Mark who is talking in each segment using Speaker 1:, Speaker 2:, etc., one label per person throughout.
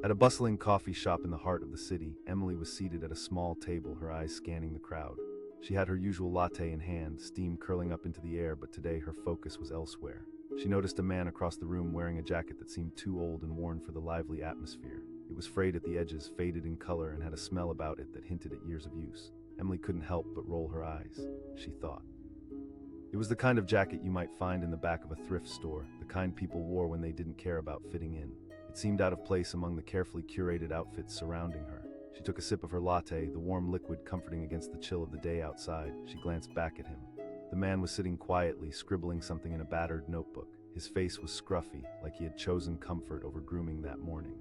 Speaker 1: At a bustling coffee shop in the heart of the city, Emily was seated at a small table, her eyes scanning the crowd. She had her usual latte in hand, steam curling up into the air, but today her focus was elsewhere. She noticed a man across the room wearing a jacket that seemed too old and worn for the lively atmosphere. It was frayed at the edges, faded in color, and had a smell about it that hinted at years of use. Emily couldn't help but roll her eyes. She thought. It was the kind of jacket you might find in the back of a thrift store, the kind people wore when they didn't care about fitting in. It seemed out of place among the carefully curated outfits surrounding her. She took a sip of her latte, the warm liquid comforting against the chill of the day outside. She glanced back at him. The man was sitting quietly, scribbling something in a battered notebook. His face was scruffy, like he had chosen comfort over grooming that morning.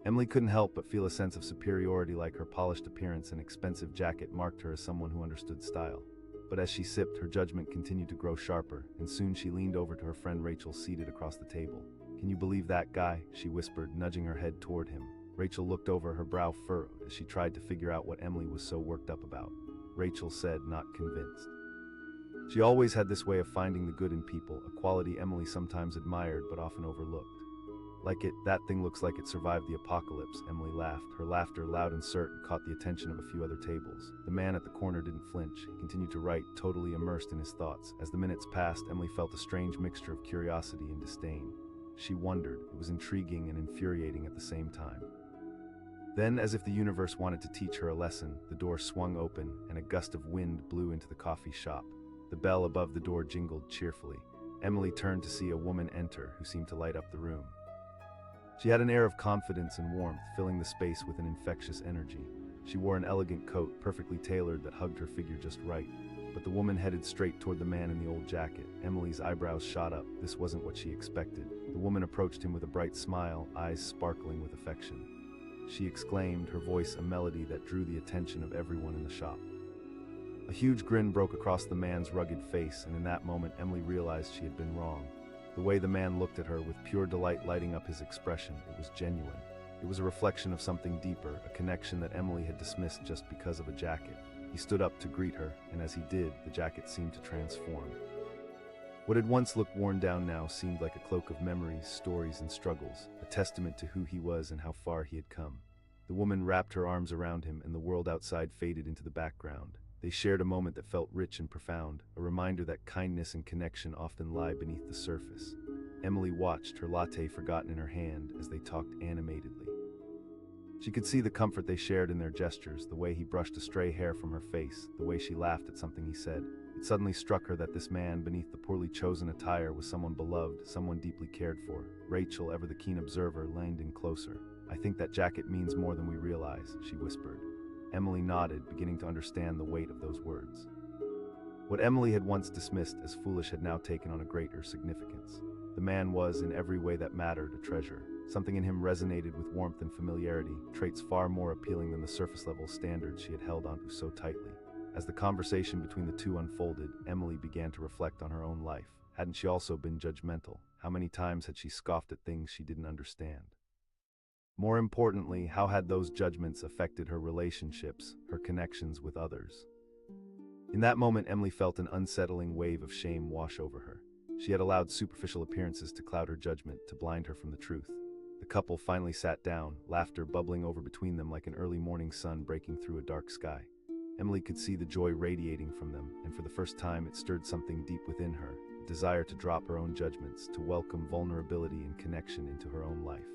Speaker 1: Emily couldn't help but feel a sense of superiority, like her polished appearance and expensive jacket marked her as someone who understood style. But as she sipped, her judgment continued to grow sharper, and soon she leaned over to her friend Rachel, seated across the table. "Can you believe that guy?" she whispered, nudging her head toward him. Rachel looked over, her brow furrowed, as she tried to figure out what Emily was so worked up about. Rachel said, not convinced. She always had this way of finding the good in people, a quality Emily sometimes admired but often overlooked. That thing looks like it survived the apocalypse," Emily laughed. Her laughter, loud and certain, caught the attention of a few other tables. The man at the corner didn't flinch. He continued to write, totally immersed in his thoughts. As the minutes passed, Emily felt a strange mixture of curiosity and disdain. She wondered. It was intriguing and infuriating at the same time. Then, as if the universe wanted to teach her a lesson, the door swung open, and a gust of wind blew into the coffee shop. The bell above the door jingled cheerfully. Emily turned to see a woman enter, who seemed to light up the room. She had an air of confidence and warmth, filling the space with an infectious energy. She wore an elegant coat, perfectly tailored, that hugged her figure just right. But the woman headed straight toward the man in the old jacket. Emily's eyebrows shot up. This wasn't what she expected. The woman approached him with a bright smile, eyes sparkling with affection. She exclaimed, her voice a melody that drew the attention of everyone in the shop. A huge grin broke across the man's rugged face, and in that moment Emily realized she had been wrong. The way the man looked at her, with pure delight lighting up his expression, it was genuine. It was a reflection of something deeper, a connection that Emily had dismissed just because of a jacket. He stood up to greet her, and as he did, the jacket seemed to transform. What had once looked worn down now seemed like a cloak of memories, stories, and struggles, a testament to who he was and how far he had come. The woman wrapped her arms around him, and the world outside faded into the background. They shared a moment that felt rich and profound, a reminder that kindness and connection often lie beneath the surface. Emily watched, her latte forgotten in her hand, as they talked animatedly. She could see the comfort they shared in their gestures, the way he brushed a stray hair from her face, the way she laughed at something he said. It suddenly struck her that this man, beneath the poorly chosen attire, was someone beloved, someone deeply cared for. Rachel, ever the keen observer, leaned in closer. "I think that jacket means more than we realize," she whispered. Emily nodded, beginning to understand the weight of those words. What Emily had once dismissed as foolish had now taken on a greater significance. The man was, in every way that mattered, a treasure. Something in him resonated with warmth and familiarity, traits far more appealing than the surface-level standards she had held onto so tightly. As the conversation between the two unfolded, Emily began to reflect on her own life. Hadn't she also been judgmental? How many times had she scoffed at things she didn't understand? More importantly, how had those judgments affected her relationships, her connections with others? In that moment, Emily felt an unsettling wave of shame wash over her. She had allowed superficial appearances to cloud her judgment, to blind her from the truth. The couple finally sat down, laughter bubbling over between them like an early morning sun breaking through a dark sky. Emily could see the joy radiating from them, and for the first time it stirred something deep within her, a desire to drop her own judgments, to welcome vulnerability and connection into her own life.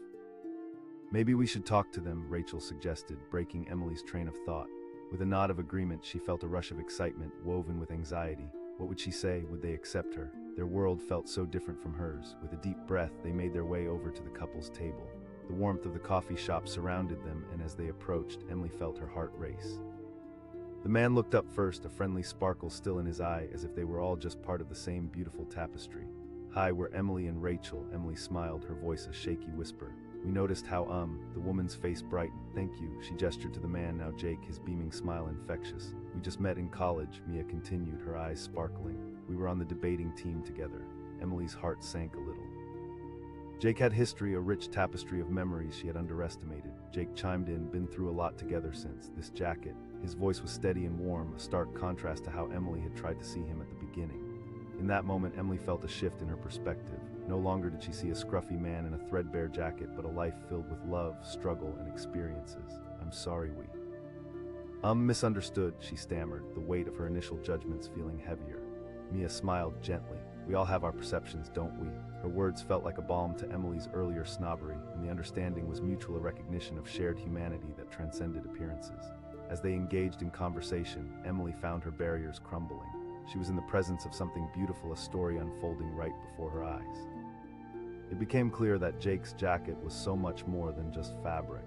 Speaker 1: "Maybe we should talk to them," Rachel suggested, breaking Emily's train of thought. With a nod of agreement, she felt a rush of excitement, woven with anxiety. What would she say? Would they accept her? Their world felt so different from hers. With a deep breath, they made their way over to the couple's table. The warmth of the coffee shop surrounded them, and as they approached, Emily felt her heart race. The man looked up first, a friendly sparkle still in his eye, as if they were all just part of the same beautiful tapestry. "Hi, we're Emily and Rachel," Emily smiled, her voice a shaky whisper. "We noticed how, the woman's face brightened. "Thank you," she gestured to the man, now Jake, his beaming smile infectious. "We just met in college," Mia continued, her eyes sparkling. "We were on the debating team together." Emily's heart sank a little. Jake had history, a rich tapestry of memories she had underestimated. Jake chimed in, "Been through a lot together since this jacket." His voice was steady and warm, a stark contrast to how Emily had tried to see him at the beginning. In that moment, Emily felt a shift in her perspective. No longer did she see a scruffy man in a threadbare jacket, but a life filled with love, struggle, and experiences. "I'm sorry, we misunderstood," she stammered, the weight of her initial judgments feeling heavier. Mia smiled gently. "We all have our perceptions, don't we?" Her words felt like a balm to Emily's earlier snobbery, and the understanding was mutual recognition of shared humanity that transcended appearances. As they engaged in conversation, Emily found her barriers crumbling. She was in the presence of something beautiful, a story unfolding right before her eyes. It became clear that Jake's jacket was so much more than just fabric.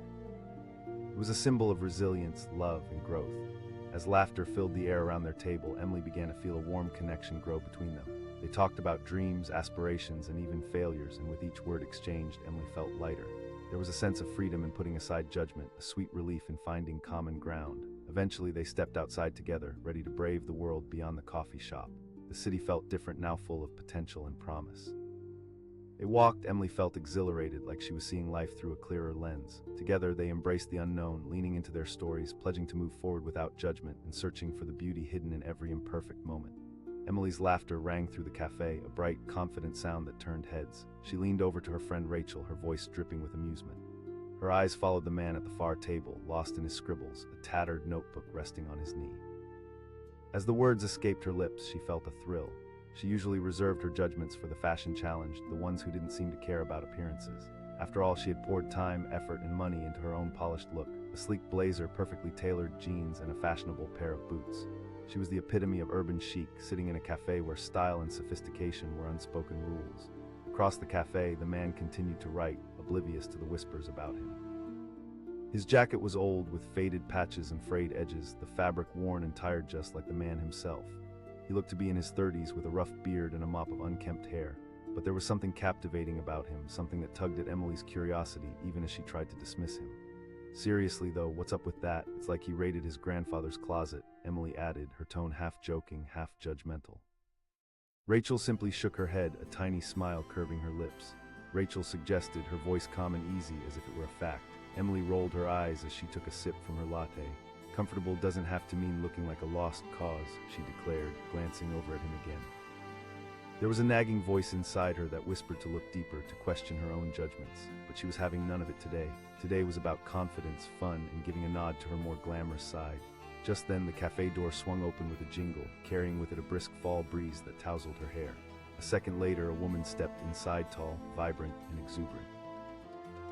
Speaker 1: It was a symbol of resilience, love, and growth. As laughter filled the air around their table, Emily began to feel a warm connection grow between them. They talked about dreams, aspirations, and even failures, and with each word exchanged, Emily felt lighter. There was a sense of freedom in putting aside judgment, a sweet relief in finding common ground. Eventually, they stepped outside together, ready to brave the world beyond the coffee shop. The city felt different now, full of potential and promise. They walked. Emily felt exhilarated, like she was seeing life through a clearer lens. Together, they embraced the unknown, leaning into their stories, pledging to move forward without judgment and searching for the beauty hidden in every imperfect moment. Emily's laughter rang through the cafe, a bright, confident sound that turned heads. She leaned over to her friend Rachel, her voice dripping with amusement. Her eyes followed the man at the far table, lost in his scribbles, a tattered notebook resting on his knee. As the words escaped her lips, she felt a thrill. She usually reserved her judgments for the fashion challenged, the ones who didn't seem to care about appearances. After all, she had poured time, effort, and money into her own polished look, a sleek blazer, perfectly tailored jeans, and a fashionable pair of boots. She was the epitome of urban chic, sitting in a cafe where style and sophistication were unspoken rules. Across the cafe, the man continued to write, oblivious to the whispers about him. His jacket was old, with faded patches and frayed edges, the fabric worn and tired just like the man himself. He looked to be in his 30s, with a rough beard and a mop of unkempt hair. But there was something captivating about him, something that tugged at Emily's curiosity, even as she tried to dismiss him. "Seriously though, what's up with that? It's like he raided his grandfather's closet," Emily added, her tone half joking, half judgmental. Rachel simply shook her head, a tiny smile curving her lips. Rachel suggested, her voice calm and easy as if it were a fact. Emily rolled her eyes as she took a sip from her latte. "Comfortable doesn't have to mean looking like a lost cause," she declared, glancing over at him again. There was a nagging voice inside her that whispered to look deeper, to question her own judgments. But she was having none of it today. Today was about confidence, fun, and giving a nod to her more glamorous side. Just then, the cafe door swung open with a jingle, carrying with it a brisk fall breeze that tousled her hair. A second later, a woman stepped inside, tall, vibrant, and exuberant.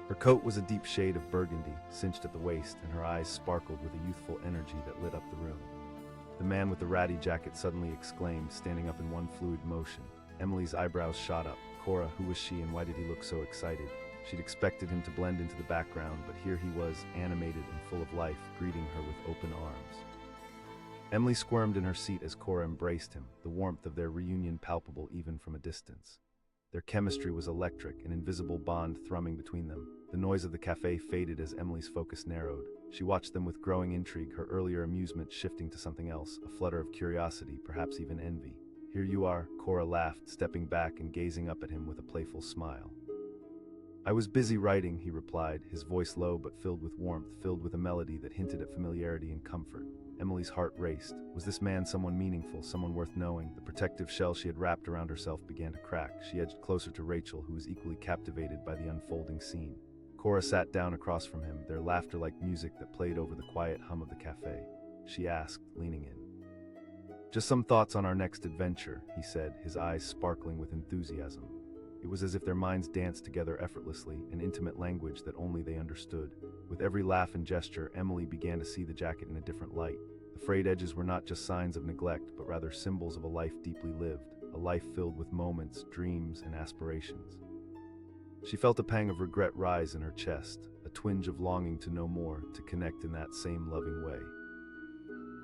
Speaker 1: Her coat was a deep shade of burgundy, cinched at the waist, and her eyes sparkled with a youthful energy that lit up the room. The man with the ratty jacket suddenly exclaimed, standing up in one fluid motion. Emily's eyebrows shot up. Cora, who was she and why did he look so excited? She'd expected him to blend into the background, but here he was, animated and full of life, greeting her with open arms. Emily squirmed in her seat as Cora embraced him, the warmth of their reunion palpable even from a distance. Their chemistry was electric, an invisible bond thrumming between them. The noise of the cafe faded as Emily's focus narrowed. She watched them with growing intrigue, her earlier amusement shifting to something else, a flutter of curiosity, perhaps even envy. "Here you are," Cora laughed, stepping back and gazing up at him with a playful smile. "I was busy writing," he replied, his voice low but filled with warmth, filled with a melody that hinted at familiarity and comfort. Emily's heart raced. Was this man someone meaningful, someone worth knowing? The protective shell she had wrapped around herself began to crack. She edged closer to Rachel, who was equally captivated by the unfolding scene. Cora sat down across from him, their laughter like music that played over the quiet hum of the cafe. She asked, leaning in. "Just some thoughts on our next adventure," he said, his eyes sparkling with enthusiasm. It was as if their minds danced together effortlessly, an intimate language that only they understood. With every laugh and gesture, Emily began to see the jacket in a different light. The frayed edges were not just signs of neglect, but rather symbols of a life deeply lived, a life filled with moments, dreams, and aspirations. She felt a pang of regret rise in her chest, a twinge of longing to know more, to connect in that same loving way.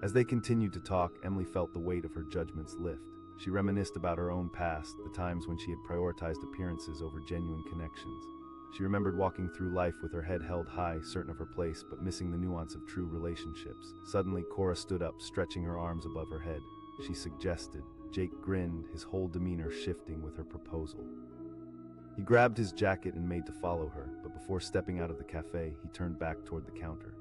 Speaker 1: As they continued to talk, Emily felt the weight of her judgments lift. She reminisced about her own past, the times when she had prioritized appearances over genuine connections. She remembered walking through life with her head held high, certain of her place, but missing the nuance of true relationships. Suddenly, Cora stood up, stretching her arms above her head. She suggested. Jake grinned, his whole demeanor shifting with her proposal. He grabbed his jacket and made to follow her, but before stepping out of the cafe, he turned back toward the counter.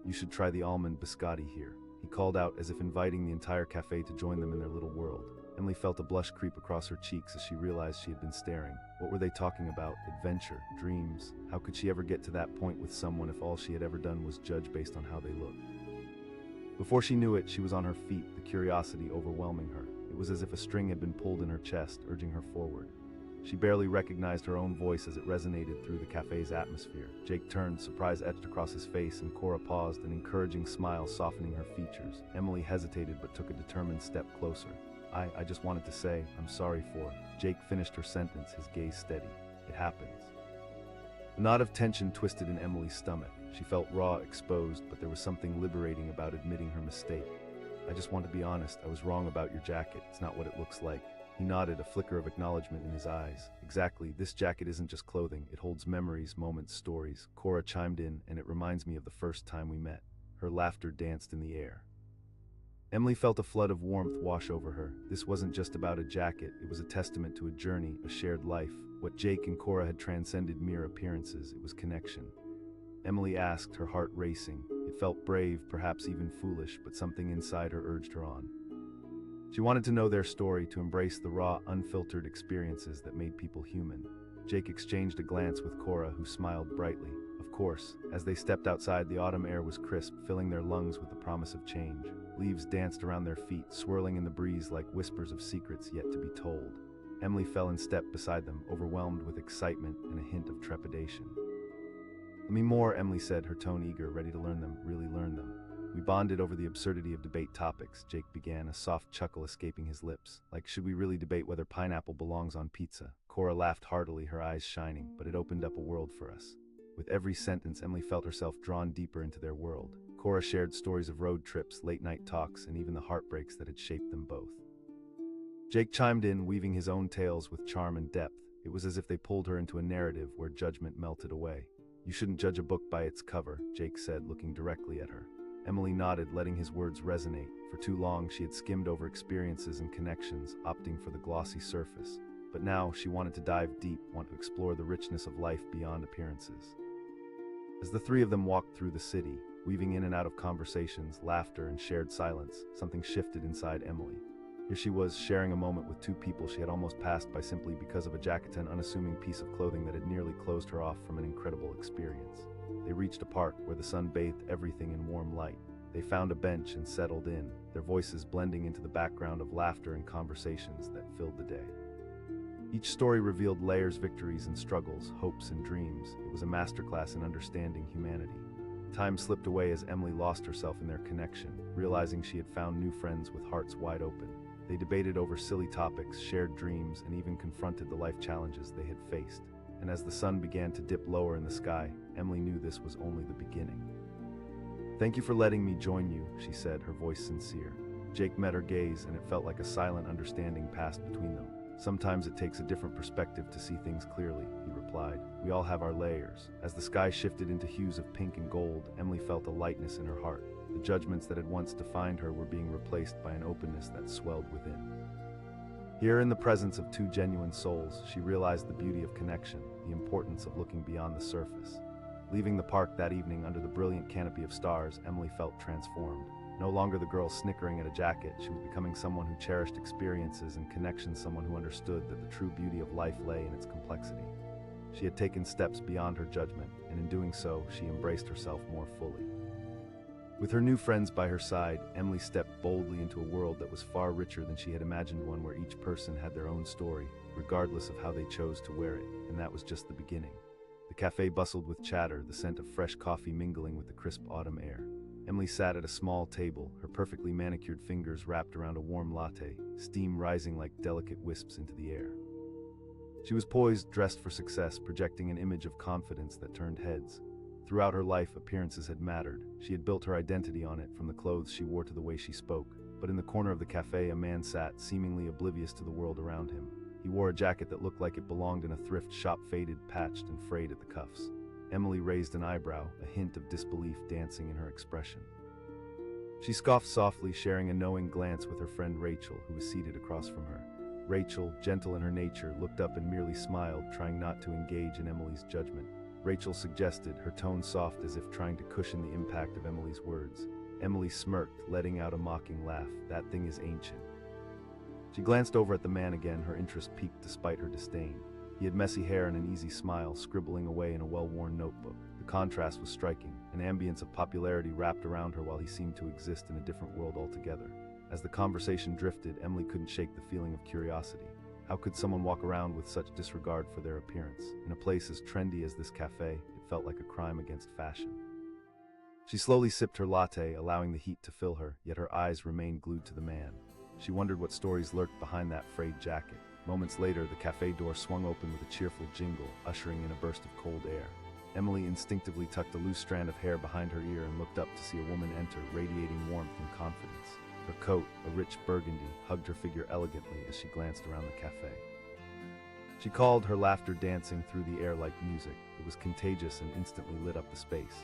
Speaker 1: "You should try the almond biscotti here," he called out as if inviting the entire cafe to join them in their little world. Emily felt a blush creep across her cheeks as she realized she had been staring. What were they talking about? Adventure? Dreams? How could she ever get to that point with someone if all she had ever done was judge based on how they looked? Before she knew it, she was on her feet, the curiosity overwhelming her. It was as if a string had been pulled in her chest, urging her forward. She barely recognized her own voice as it resonated through the cafe's atmosphere. Jake turned, surprise etched across his face, and Cora paused, an encouraging smile softening her features. Emily hesitated but took a determined step closer. I just wanted to say, I'm sorry for... Jake finished her sentence, his gaze steady. It happens. A knot of tension twisted in Emily's stomach. She felt raw, exposed, but there was something liberating about admitting her mistake. I just want to be honest, I was wrong about your jacket. It's not what it looks like. He nodded, a flicker of acknowledgement in his eyes. Exactly, this jacket isn't just clothing. It holds memories, moments, stories. Cora chimed in, and it reminds me of the first time we met. Her laughter danced in the air. Emily felt a flood of warmth wash over her. This wasn't just about a jacket, it was a testament to a journey, a shared life. What Jake and Cora had transcended mere appearances, it was connection. Emily asked, her heart racing. It felt brave, perhaps even foolish, but something inside her urged her on. She wanted to know their story, to embrace the raw, unfiltered experiences that made people human. Jake exchanged a glance with Cora, who smiled brightly. Of course, as they stepped outside, the autumn air was crisp, filling their lungs with the promise of change. Leaves danced around their feet, swirling in the breeze like whispers of secrets yet to be told. Emily fell in step beside them, overwhelmed with excitement and a hint of trepidation. Let me more, Emily said, her tone eager, ready to learn them, really learn them. We bonded over the absurdity of debate topics, Jake began, a soft chuckle escaping his lips. Like, should we really debate whether pineapple belongs on pizza? Cora laughed heartily, her eyes shining, but it opened up a world for us. With every sentence, Emily felt herself drawn deeper into their world. Cora shared stories of road trips, late-night talks, and even the heartbreaks that had shaped them both. Jake chimed in, weaving his own tales with charm and depth. It was as if they pulled her into a narrative where judgment melted away. You shouldn't judge a book by its cover, Jake said, looking directly at her. Emily nodded, letting his words resonate. For too long, she had skimmed over experiences and connections, opting for the glossy surface. But now, she wanted to dive deep, want to explore the richness of life beyond appearances. As the three of them walked through the city, weaving in and out of conversations, laughter, and shared silence, something shifted inside Emily. Here she was, sharing a moment with two people she had almost passed by simply because of a jacket and unassuming piece of clothing that had nearly closed her off from an incredible experience. They reached a park where the sun bathed everything in warm light. They found a bench and settled in, their voices blending into the background of laughter and conversations that filled the day. Each story revealed layers, victories and struggles, hopes and dreams. It was a masterclass in understanding humanity. Time slipped away as Emily lost herself in their connection, realizing she had found new friends with hearts wide open. They debated over silly topics, shared dreams, and even confronted the life challenges they had faced. And as the sun began to dip lower in the sky, Emily knew this was only the beginning. Thank you for letting me join you, she said, her voice sincere. Jake met her gaze, and it felt like a silent understanding passed between them. Sometimes it takes a different perspective to see things clearly, he replied. We all have our layers. As the sky shifted into hues of pink and gold, Emily felt a lightness in her heart. The judgments that had once defined her were being replaced by an openness that swelled within. Here, in the presence of two genuine souls, she realized the beauty of connection, the importance of looking beyond the surface. Leaving the park that evening under the brilliant canopy of stars, Emily felt transformed. No longer the girl snickering at a jacket, she was becoming someone who cherished experiences and connections, someone who understood that the true beauty of life lay in its complexity. She had taken steps beyond her judgment, and in doing so, she embraced herself more fully. With her new friends by her side, Emily stepped boldly into a world that was far richer than she had imagined, one where each person had their own story, regardless of how they chose to wear it, and that was just the beginning. The cafe bustled with chatter, the scent of fresh coffee mingling with the crisp autumn air. Emily sat at a small table, her perfectly manicured fingers wrapped around a warm latte, steam rising like delicate wisps into the air. She was poised, dressed for success, projecting an image of confidence that turned heads. Throughout her life, appearances had mattered. She had built her identity on it, from the clothes she wore to the way she spoke. But in the corner of the cafe, a man sat, seemingly oblivious to the world around him. He wore a jacket that looked like it belonged in a thrift shop, faded, patched, and frayed at the cuffs. Emily raised an eyebrow, a hint of disbelief dancing in her expression. She scoffed softly, sharing a knowing glance with her friend Rachel, who was seated across from her. Rachel, gentle in her nature, looked up and merely smiled, trying not to engage in Emily's judgment. Rachel suggested, her tone soft as if trying to cushion the impact of Emily's words. Emily smirked, letting out a mocking laugh. That thing is ancient. She glanced over at the man again, her interest piqued despite her disdain. He had messy hair and an easy smile, scribbling away in a well-worn notebook. The contrast was striking, an ambience of popularity wrapped around her while he seemed to exist in a different world altogether. As the conversation drifted, Emily couldn't shake the feeling of curiosity. How could someone walk around with such disregard for their appearance? In a place as trendy as this cafe, it felt like a crime against fashion. She slowly sipped her latte, allowing the heat to fill her, yet her eyes remained glued to the man. She wondered what stories lurked behind that frayed jacket. Moments later, the cafe door swung open with a cheerful jingle, ushering in a burst of cold air. Emily instinctively tucked a loose strand of hair behind her ear and looked up to see a woman enter, radiating warmth and confidence. Her coat, a rich burgundy, hugged her figure elegantly as she glanced around the cafe. She called, her laughter dancing through the air like music. It was contagious and instantly lit up the space.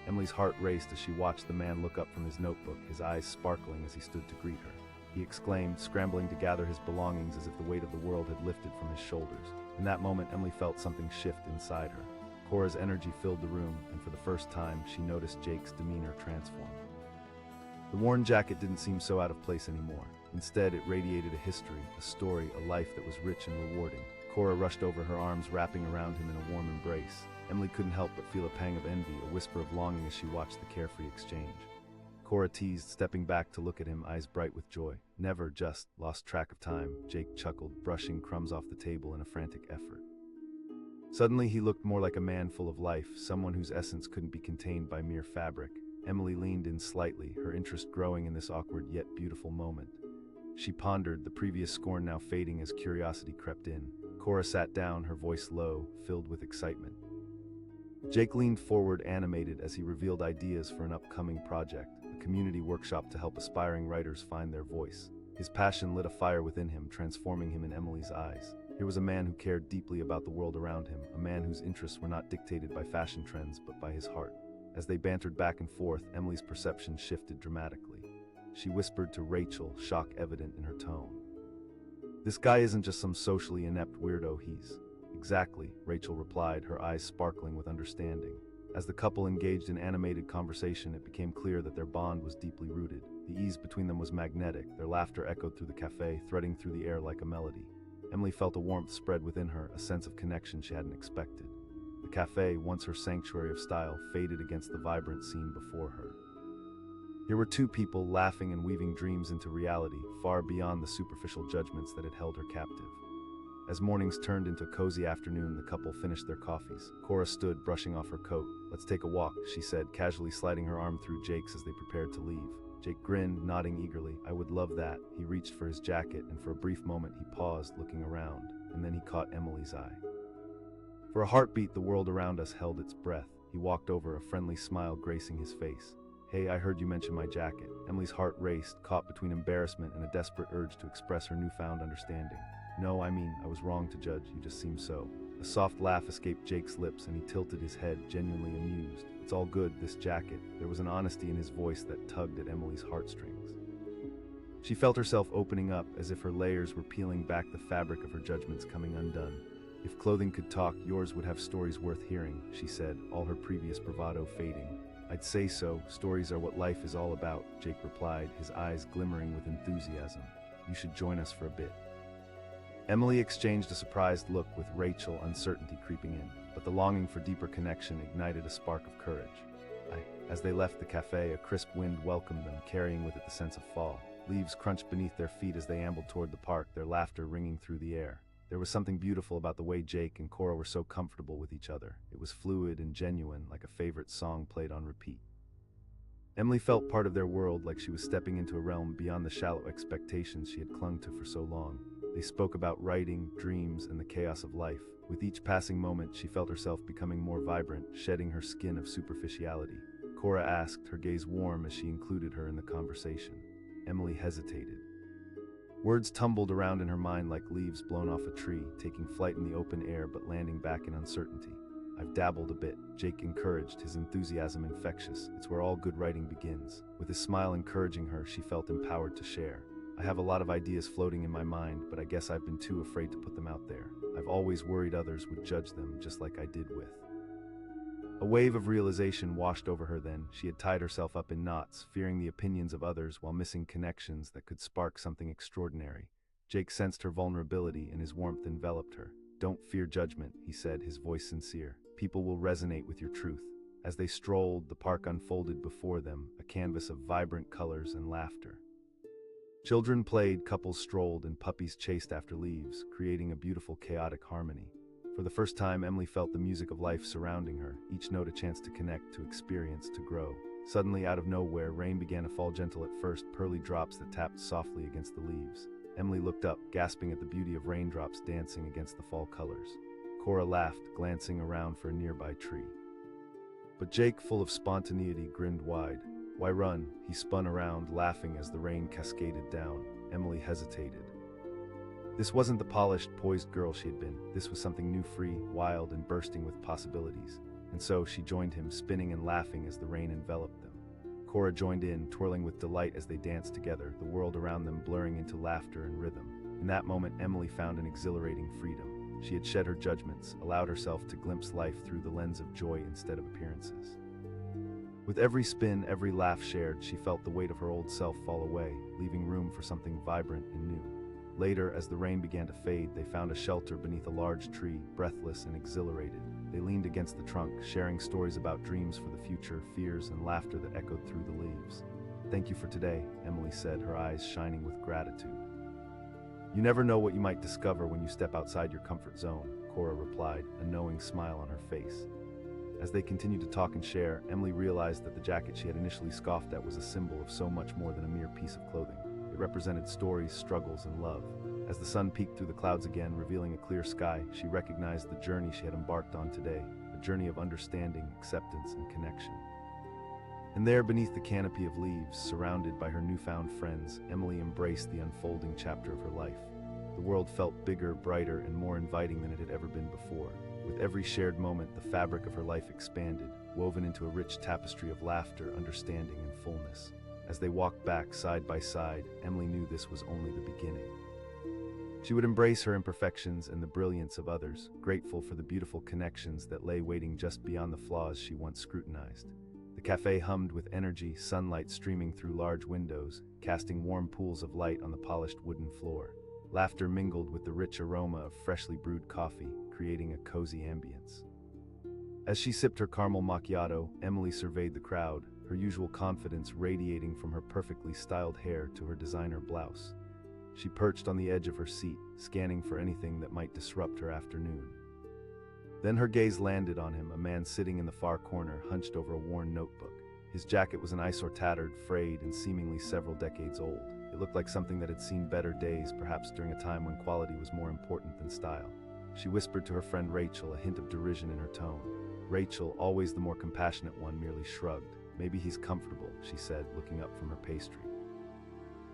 Speaker 1: Emily's heart raced as she watched the man look up from his notebook, his eyes sparkling as he stood to greet her. He exclaimed, scrambling to gather his belongings as if the weight of the world had lifted from his shoulders. In that moment, Emily felt something shift inside her. Cora's energy filled the room, and for the first time, she noticed Jake's demeanor transform. The worn jacket didn't seem so out of place anymore. Instead, it radiated a history, a story, a life that was rich and rewarding. Cora rushed over, her arms wrapping around him in a warm embrace. Emily couldn't help but feel a pang of envy, a whisper of longing as she watched the carefree exchange. Cora teased, stepping back to look at him, eyes bright with joy. Never just lost track of time, Jake chuckled, brushing crumbs off the table in a frantic effort. Suddenly, he looked more like a man full of life, someone whose essence couldn't be contained by mere fabric. Emily leaned in slightly, her interest growing in this awkward yet beautiful moment. She pondered, the previous scorn now fading as curiosity crept in. Cora sat down, her voice low, filled with excitement. Jake leaned forward, animated, as he revealed ideas for an upcoming project, a community workshop to help aspiring writers find their voice. His passion lit a fire within him, transforming him in Emily's eyes. Here was a man who cared deeply about the world around him, a man whose interests were not dictated by fashion trends but by his heart. As they bantered back and forth, Emily's perception shifted dramatically. She whispered to Rachel, shock evident in her tone. "This guy isn't just some socially inept weirdo, he's..." "Exactly," Rachel replied, her eyes sparkling with understanding. As the couple engaged in animated conversation, it became clear that their bond was deeply rooted. The ease between them was magnetic, their laughter echoed through the cafe, threading through the air like a melody. Emily felt a warmth spread within her, a sense of connection she hadn't expected. The cafe, once her sanctuary of style, faded against the vibrant scene before her. Here were two people laughing and weaving dreams into reality, far beyond the superficial judgments that had held her captive. As mornings turned into a cozy afternoon, the couple finished their coffees. Cora stood, brushing off her coat. "Let's take a walk," she said, casually sliding her arm through Jake's as they prepared to leave. Jake grinned, nodding eagerly. "I would love that." He reached for his jacket, and for a brief moment he paused, looking around, and then he caught Emily's eye. For a heartbeat, the world around us held its breath. He walked over, a friendly smile gracing his face. "Hey, I heard you mention my jacket." Emily's heart raced, caught between embarrassment and a desperate urge to express her newfound understanding. "No, I mean, I was wrong to judge, you just seem so..." A soft laugh escaped Jake's lips and he tilted his head, genuinely amused. "It's all good, this jacket." There was an honesty in his voice that tugged at Emily's heartstrings. She felt herself opening up, as if her layers were peeling back, the fabric of her judgments coming undone. "If clothing could talk, yours would have stories worth hearing," she said, all her previous bravado fading. "I'd say so. Stories are what life is all about," Jake replied, his eyes glimmering with enthusiasm. "You should join us for a bit." Emily exchanged a surprised look with Rachel, uncertainty creeping in, but the longing for deeper connection ignited a spark of courage. As they left the cafe, a crisp wind welcomed them, carrying with it the sense of fall. Leaves crunched beneath their feet as they ambled toward the park, their laughter ringing through the air. There was something beautiful about the way Jake and Cora were so comfortable with each other. It was fluid and genuine, like a favorite song played on repeat. Emily felt part of their world, like she was stepping into a realm beyond the shallow expectations she had clung to for so long. They spoke about writing, dreams, and the chaos of life. With each passing moment, she felt herself becoming more vibrant, shedding her skin of superficiality. Cora asked, her gaze warm as she included her in the conversation. Emily hesitated. Words tumbled around in her mind like leaves blown off a tree, taking flight in the open air but landing back in uncertainty. "I've dabbled a bit," Jake encouraged, his enthusiasm infectious. "It's where all good writing begins." With his smile encouraging her, she felt empowered to share. "I have a lot of ideas floating in my mind, but I guess I've been too afraid to put them out there. I've always worried others would judge them, just like I did with..." A wave of realization washed over her then. She had tied herself up in knots, fearing the opinions of others while missing connections that could spark something extraordinary. Jake sensed her vulnerability and his warmth enveloped her. "Don't fear judgment," he said, his voice sincere. "People will resonate with your truth." As they strolled, the park unfolded before them, a canvas of vibrant colors and laughter. Children played, couples strolled, and puppies chased after leaves, creating a beautiful, chaotic harmony. For the first time, Emily felt the music of life surrounding her, each note a chance to connect, to experience, to grow. Suddenly, out of nowhere, rain began to fall, gentle at first, pearly drops that tapped softly against the leaves. Emily looked up, gasping at the beauty of raindrops dancing against the fall colors. Cora laughed, glancing around for a nearby tree. But Jake, full of spontaneity, grinned wide. "Why run?" He spun around, laughing as the rain cascaded down. Emily hesitated. This wasn't the polished, poised girl she had been. This was something new, free, wild, and bursting with possibilities. And so she joined him, spinning and laughing as the rain enveloped them. Cora joined in, twirling with delight as they danced together, the world around them blurring into laughter and rhythm. In that moment, Emily found an exhilarating freedom. She had shed her judgments, allowed herself to glimpse life through the lens of joy instead of appearances. With every spin, every laugh shared, she felt the weight of her old self fall away, leaving room for something vibrant and new. Later, as the rain began to fade, they found a shelter beneath a large tree, breathless and exhilarated. They leaned against the trunk, sharing stories about dreams for the future, fears, and laughter that echoed through the leaves. "Thank you for today," Emily said, her eyes shining with gratitude. "You never know what you might discover when you step outside your comfort zone," Cora replied, a knowing smile on her face. As they continued to talk and share, Emily realized that the jacket she had initially scoffed at was a symbol of so much more than a mere piece of clothing. It represented stories, struggles, and love. As the sun peeked through the clouds again, revealing a clear sky, she recognized the journey she had embarked on today, a journey of understanding, acceptance, and connection. And there, beneath the canopy of leaves, surrounded by her newfound friends, Emily embraced the unfolding chapter of her life. The world felt bigger, brighter, and more inviting than it had ever been before. With every shared moment, the fabric of her life expanded, woven into a rich tapestry of laughter, understanding, and fullness. As they walked back side by side, Emily knew this was only the beginning. She would embrace her imperfections and the brilliance of others, grateful for the beautiful connections that lay waiting just beyond the flaws she once scrutinized. The cafe hummed with energy, sunlight streaming through large windows, casting warm pools of light on the polished wooden floor. Laughter mingled with the rich aroma of freshly brewed coffee, creating a cozy ambience. As she sipped her caramel macchiato, Emily surveyed the crowd, her usual confidence radiating from her perfectly styled hair to her designer blouse. She perched on the edge of her seat, scanning for anything that might disrupt her afternoon. Then her gaze landed on him, a man sitting in the far corner, hunched over a worn notebook. His jacket was an eyesore tattered, frayed, and seemingly several decades old. It looked like something that had seen better days, perhaps during a time when quality was more important than style. She whispered to her friend Rachel, a hint of derision in her tone. Rachel, always the more compassionate one, merely shrugged. "Maybe he's comfortable," she said, looking up from her pastry.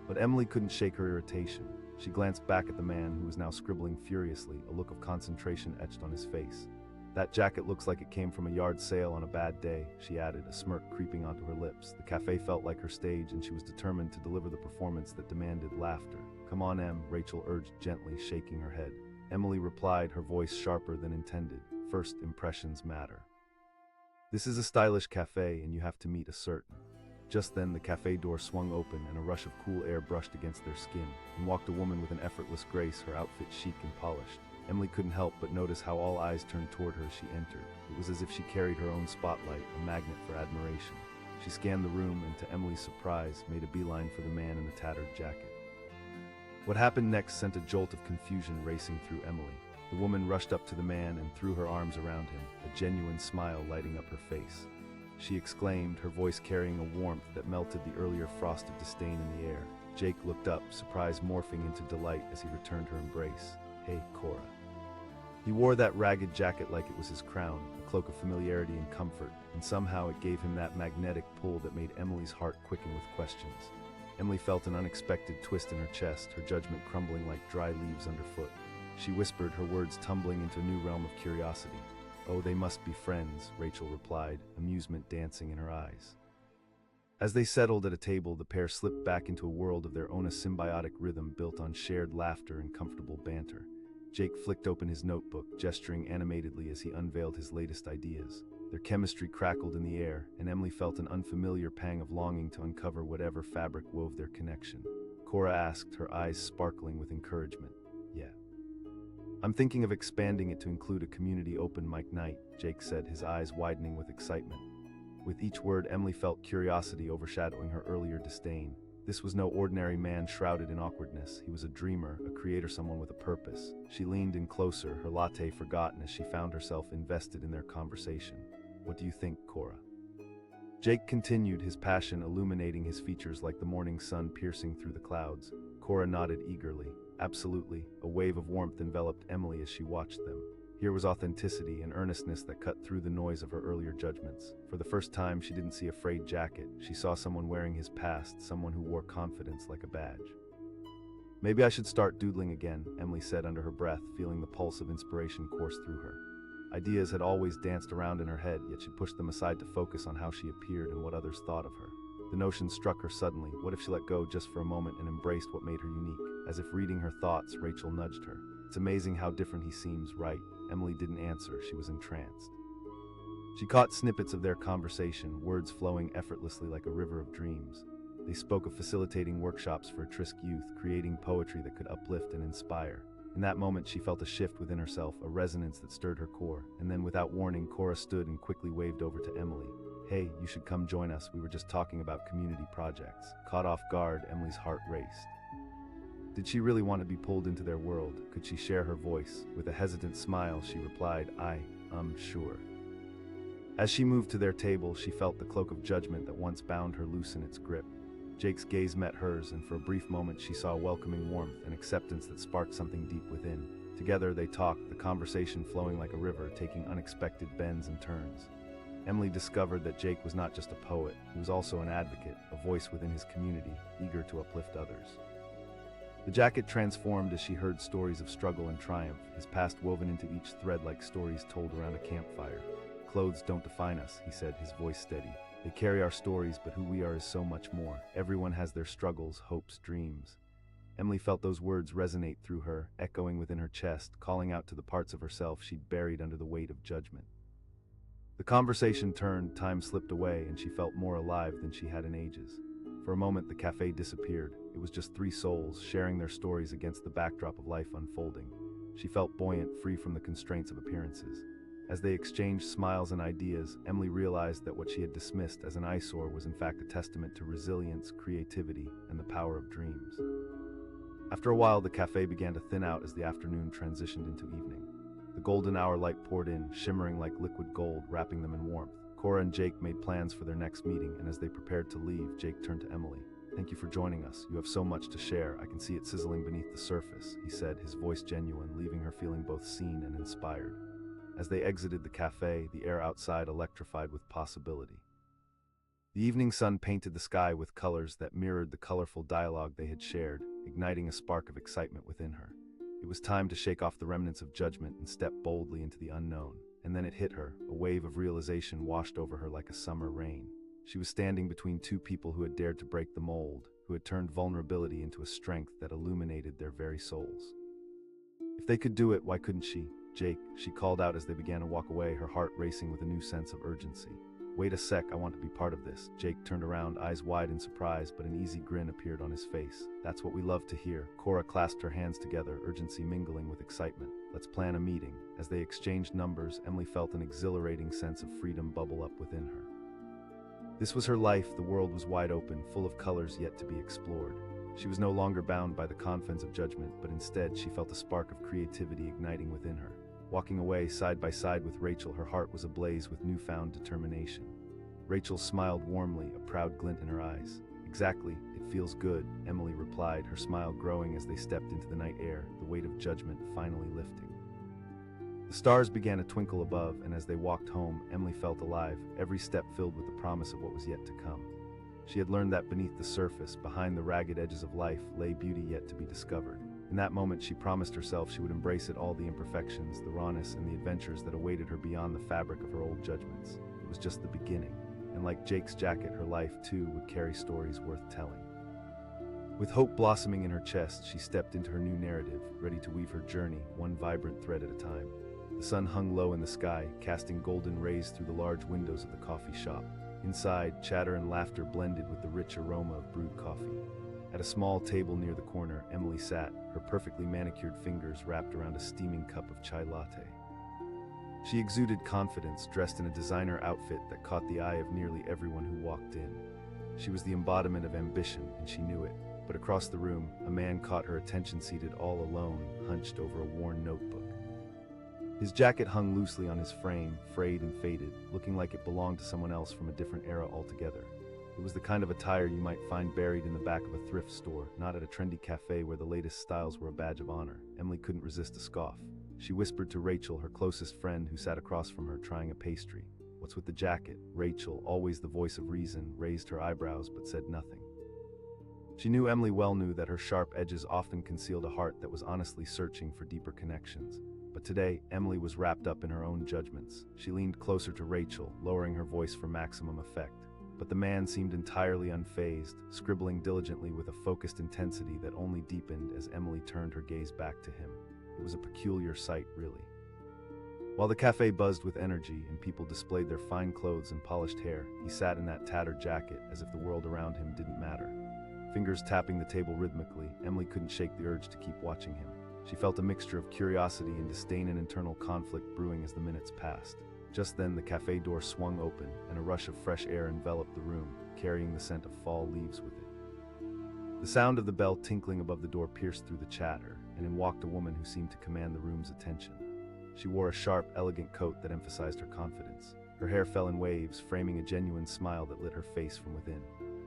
Speaker 1: But Emily couldn't shake her irritation. She glanced back at the man who was now scribbling furiously, a look of concentration etched on his face. "That jacket looks like it came from a yard sale on a bad day," she added, a smirk creeping onto her lips. The cafe felt like her stage, and she was determined to deliver the performance that demanded laughter. "Come on, Em," Rachel urged gently, shaking her head. Emily replied, her voice sharper than intended. "First impressions matter. This is a stylish cafe, and you have to meet a certain." Just then, the cafe door swung open, and a rush of cool air brushed against their skin, and walked a woman with an effortless grace, her outfit chic and polished. Emily couldn't help but notice how all eyes turned toward her as she entered. It was as if she carried her own spotlight, a magnet for admiration. She scanned the room and, to Emily's surprise, made a beeline for the man in the tattered jacket. What happened next sent a jolt of confusion racing through Emily. The woman rushed up to the man and threw her arms around him, a genuine smile lighting up her face. She exclaimed, her voice carrying a warmth that melted the earlier frost of disdain in the air. Jake looked up, surprise morphing into delight as he returned her embrace. "Hey, Cora." He wore that ragged jacket like it was his crown, a cloak of familiarity and comfort, and somehow it gave him that magnetic pull that made Emily's heart quicken with questions. Emily felt an unexpected twist in her chest, her judgment crumbling like dry leaves underfoot. She whispered, her words tumbling into a new realm of curiosity. "Oh, they must be friends," Rachel replied, amusement dancing in her eyes. As they settled at a table, the pair slipped back into a world of their own, a symbiotic rhythm built on shared laughter and comfortable banter. Jake flicked open his notebook, gesturing animatedly as he unveiled his latest ideas. Their chemistry crackled in the air, and Emily felt an unfamiliar pang of longing to uncover whatever fabric wove their connection. Cora asked, her eyes sparkling with encouragement. Yeah. I'm thinking of expanding it to include a community open mic night, Jake said, his eyes widening with excitement. With each word, Emily felt curiosity overshadowing her earlier disdain. This was no ordinary man shrouded in awkwardness. He was a dreamer, a creator, someone with a purpose. She leaned in closer, her latte forgotten as she found herself invested in their conversation. What do you think, Cora? Jake continued, his passion illuminating his features like the morning sun piercing through the clouds. Cora nodded eagerly. Absolutely. A wave of warmth enveloped Emily as she watched them. Here was authenticity and earnestness that cut through the noise of her earlier judgments. For the first time, she didn't see a frayed jacket. She saw someone wearing his past, someone who wore confidence like a badge. Maybe I should start doodling again, Emily said under her breath, feeling the pulse of inspiration course through her. Ideas had always danced around in her head, yet she pushed them aside to focus on how she appeared and what others thought of her. The notion struck her suddenly. What if she let go just for a moment and embraced what made her unique? As if reading her thoughts, Rachel nudged her. It's amazing how different he seems, right? Emily didn't answer. She was entranced. She caught snippets of their conversation, words flowing effortlessly like a river of dreams. They spoke of facilitating workshops for at-risk youth, creating poetry that could uplift and inspire. In that moment, she felt a shift within herself, a resonance that stirred her core. And then, without warning, Cora stood and quickly waved over to Emily. Hey, you should come join us. We were just talking about community projects. Caught off guard, Emily's heart raced. Did she really want to be pulled into their world? Could she share her voice? With a hesitant smile, she replied, sure. As she moved to their table, she felt the cloak of judgment that once bound her loose in its grip. Jake's gaze met hers, and for a brief moment she saw a welcoming warmth, an acceptance that sparked something deep within. Together they talked, the conversation flowing like a river, taking unexpected bends and turns. Emily discovered that Jake was not just a poet, he was also an advocate, a voice within his community, eager to uplift others. The jacket transformed as she heard stories of struggle and triumph, his past woven into each thread like stories told around a campfire. Clothes don't define us, he said, his voice steady. They carry our stories, but who we are is so much more. Everyone has their struggles, hopes, dreams. Emily felt those words resonate through her, echoing within her chest, calling out to the parts of herself she'd buried under the weight of judgment. The conversation turned, time slipped away, and she felt more alive than she had in ages. For a moment, the cafe disappeared. It was just three souls, sharing their stories against the backdrop of life unfolding. She felt buoyant, free from the constraints of appearances. As they exchanged smiles and ideas, Emily realized that what she had dismissed as an eyesore was in fact a testament to resilience, creativity, and the power of dreams. After a while, the cafe began to thin out as the afternoon transitioned into evening. The golden hour light poured in, shimmering like liquid gold, wrapping them in warmth. Cora and Jake made plans for their next meeting, and as they prepared to leave, Jake turned to Emily. Thank you for joining us. You have so much to share. I can see it sizzling beneath the surface, he said, his voice genuine, leaving her feeling both seen and inspired. As they exited the cafe, the air outside electrified with possibility. The evening sun painted the sky with colors that mirrored the colorful dialogue they had shared, igniting a spark of excitement within her. It was time to shake off the remnants of judgment and step boldly into the unknown. And then it hit her. A wave of realization washed over her like a summer rain. She was standing between two people who had dared to break the mold, who had turned vulnerability into a strength that illuminated their very souls. If they could do it, why couldn't she? Jake, she called out as they began to walk away, her heart racing with a new sense of urgency. Wait a sec, I want to be part of this. Jake turned around, eyes wide in surprise, but an easy grin appeared on his face. That's what we love to hear. Cora clasped her hands together, urgency mingling with excitement. Let's plan a meeting. As they exchanged numbers, Emily felt an exhilarating sense of freedom bubble up within her. This was her life. The world was wide open, full of colors yet to be explored. She was no longer bound by the confines of judgment, but instead she felt a spark of creativity igniting within her. Walking away side by side with Rachel, her heart was ablaze with newfound determination. Rachel smiled warmly, a proud glint in her eyes. Exactly, it feels good, Emily replied, her smile growing as they stepped into the night air, the weight of judgment finally lifting. The stars began to twinkle above, and as they walked home, Emily felt alive, every step filled with the promise of what was yet to come. She had learned that beneath the surface, behind the ragged edges of life, lay beauty yet to be discovered. In that moment, she promised herself she would embrace it all, the imperfections, the rawness, and the adventures that awaited her beyond the fabric of her old judgments. It was just the beginning, and like Jake's jacket, her life, too, would carry stories worth telling. With hope blossoming in her chest, she stepped into her new narrative, ready to weave her journey, one vibrant thread at a time. The sun hung low in the sky, casting golden rays through the large windows of the coffee shop. Inside, chatter and laughter blended with the rich aroma of brewed coffee. At a small table near the corner, Emily sat, her perfectly manicured fingers wrapped around a steaming cup of chai latte. She exuded confidence, dressed in a designer outfit that caught the eye of nearly everyone who walked in. She was the embodiment of ambition, and she knew it. But across the room, a man caught her attention, seated all alone, hunched over a worn notebook. His jacket hung loosely on his frame, frayed and faded, looking like it belonged to someone else from a different era altogether. It was the kind of attire you might find buried in the back of a thrift store, not at a trendy cafe where the latest styles were a badge of honor. Emily couldn't resist a scoff. She whispered to Rachel, her closest friend, who sat across from her trying a pastry. "What's with the jacket?" Rachel, always the voice of reason, raised her eyebrows but said nothing. She knew Emily well knew that her sharp edges often concealed a heart that was honestly searching for deeper connections. But today, Emily was wrapped up in her own judgments. She leaned closer to Rachel, lowering her voice for maximum effect. But the man seemed entirely unfazed, scribbling diligently with a focused intensity that only deepened as Emily turned her gaze back to him. It was a peculiar sight, really. While the cafe buzzed with energy and people displayed their fine clothes and polished hair, he sat in that tattered jacket as if the world around him didn't matter. Fingers tapping the table rhythmically, Emily couldn't shake the urge to keep watching him. She felt a mixture of curiosity and disdain and internal conflict brewing as the minutes passed. Just then, the cafe door swung open, and a rush of fresh air enveloped the room, carrying the scent of fall leaves with it. The sound of the bell tinkling above the door pierced through the chatter, and in walked a woman who seemed to command the room's attention. She wore a sharp, elegant coat that emphasized her confidence. Her hair fell in waves, framing a genuine smile that lit her face from within.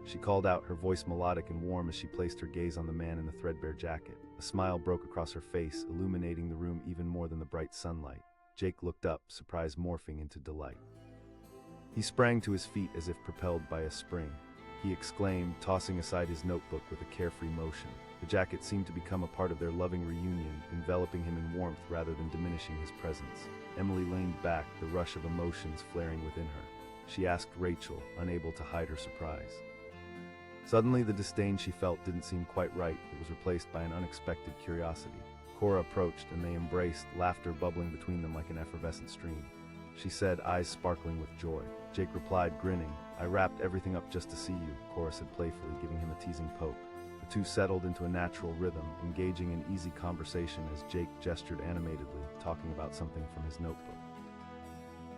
Speaker 1: She called out, her voice melodic and warm as she placed her gaze on the man in the threadbare jacket. A smile broke across her face, illuminating the room even more than the bright sunlight. Jake looked up, surprise morphing into delight. He sprang to his feet as if propelled by a spring. He exclaimed, tossing aside his notebook with a carefree motion. The jacket seemed to become a part of their loving reunion, enveloping him in warmth rather than diminishing his presence. Emily leaned back, the rush of emotions flaring within her. She asked Rachel, unable to hide her surprise. Suddenly, the disdain she felt didn't seem quite right. It was replaced by an unexpected curiosity. Cora approached, and they embraced, laughter bubbling between them like an effervescent stream. She said, eyes sparkling with joy. Jake replied, grinning. "I wrapped everything up just to see you," Cora said playfully, giving him a teasing poke. The two settled into a natural rhythm, engaging in easy conversation as Jake gestured animatedly, talking about something from his notebook.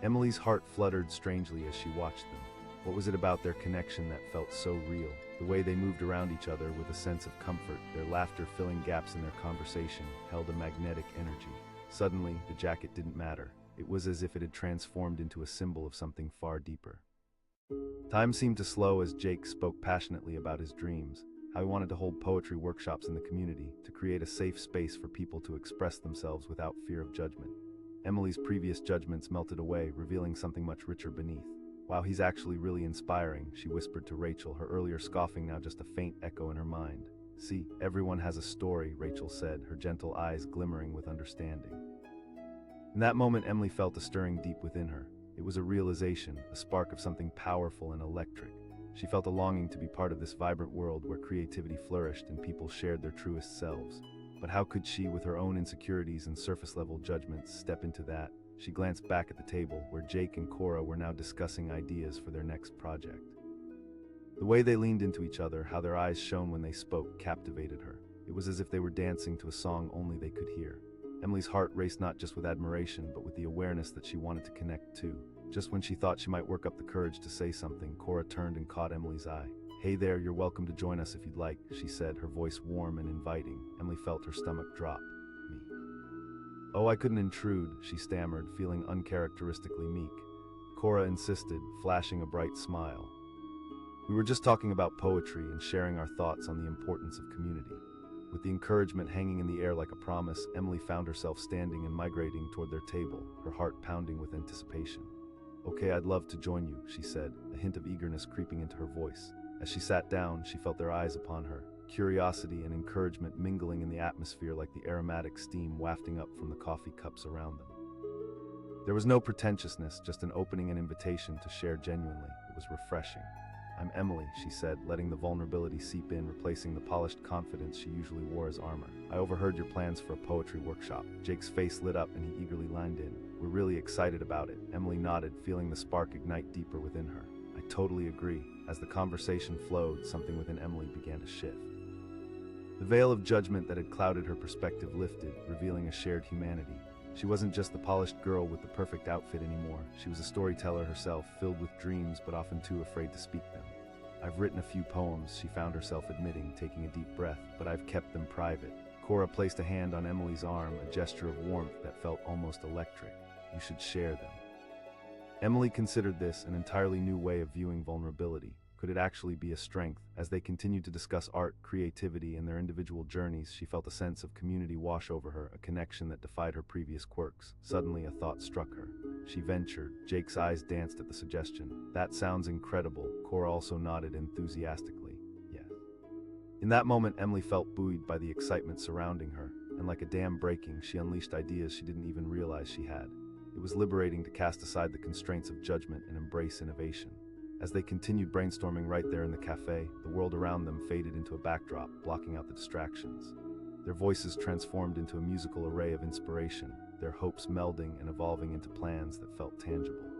Speaker 1: Emily's heart fluttered strangely as she watched them. What was it about their connection that felt so real? The way they moved around each other with a sense of comfort, their laughter filling gaps in their conversation, held a magnetic energy. Suddenly, the jacket didn't matter. It was as if it had transformed into a symbol of something far deeper. Time seemed to slow as Jake spoke passionately about his dreams, how he wanted to hold poetry workshops in the community, to create a safe space for people to express themselves without fear of judgment. Emily's previous judgments melted away, revealing something much richer beneath. "Wow, he's actually really inspiring," she whispered to Rachel, her earlier scoffing now just a faint echo in her mind. "See, everyone has a story," Rachel said, her gentle eyes glimmering with understanding. In that moment, Emily felt a stirring deep within her. It was a realization, a spark of something powerful and electric. She felt a longing to be part of this vibrant world where creativity flourished and people shared their truest selves. But how could she, with her own insecurities and surface-level judgments, step into that? She glanced back at the table, where Jake and Cora were now discussing ideas for their next project. The way they leaned into each other, how their eyes shone when they spoke, captivated her. It was as if they were dancing to a song only they could hear. Emily's heart raced not just with admiration, but with the awareness that she wanted to connect too. Just when she thought she might work up the courage to say something, Cora turned and caught Emily's eye. "Hey there, you're welcome to join us if you'd like," she said, her voice warm and inviting. Emily felt her stomach drop. "Me? Oh, I couldn't intrude," she stammered, feeling uncharacteristically meek. Cora insisted, flashing a bright smile. "We were just talking about poetry and sharing our thoughts on the importance of community." With the encouragement hanging in the air like a promise, Emily found herself standing and migrating toward their table, her heart pounding with anticipation. "Okay, I'd love to join you," she said, a hint of eagerness creeping into her voice. As she sat down, she felt their eyes upon her, curiosity and encouragement mingling in the atmosphere like the aromatic steam wafting up from the coffee cups around them. There was no pretentiousness, just an opening and invitation to share genuinely. It was refreshing. "I'm Emily," she said, letting the vulnerability seep in, replacing the polished confidence she usually wore as armor. "I overheard your plans for a poetry workshop." Jake's face lit up and he eagerly lined in. "We're really excited about it." Emily nodded, feeling the spark ignite deeper within her. "I totally agree." As the conversation flowed, something within Emily began to shift. The veil of judgment that had clouded her perspective lifted, revealing a shared humanity. She wasn't just the polished girl with the perfect outfit anymore. She was a storyteller herself, filled with dreams but often too afraid to speak them. "I've written a few poems," she found herself admitting, taking a deep breath, "but I've kept them private." Cora placed a hand on Emily's arm, a gesture of warmth that felt almost electric. "You should share them." Emily considered this an entirely new way of viewing vulnerability. Could it actually be a strength? As they continued to discuss art, creativity, and their individual journeys, she felt a sense of community wash over her, a connection that defied her previous quirks. Suddenly, a thought struck her. She ventured. Jake's eyes danced at the suggestion. "That sounds incredible." Cora also nodded enthusiastically. "Yes." In that moment, Emily felt buoyed by the excitement surrounding her, and like a dam breaking, she unleashed ideas she didn't even realize she had. It was liberating to cast aside the constraints of judgment and embrace innovation. As they continued brainstorming right there in the cafe, the world around them faded into a backdrop, blocking out the distractions. Their voices transformed into a musical array of inspiration, their hopes melding and evolving into plans that felt tangible.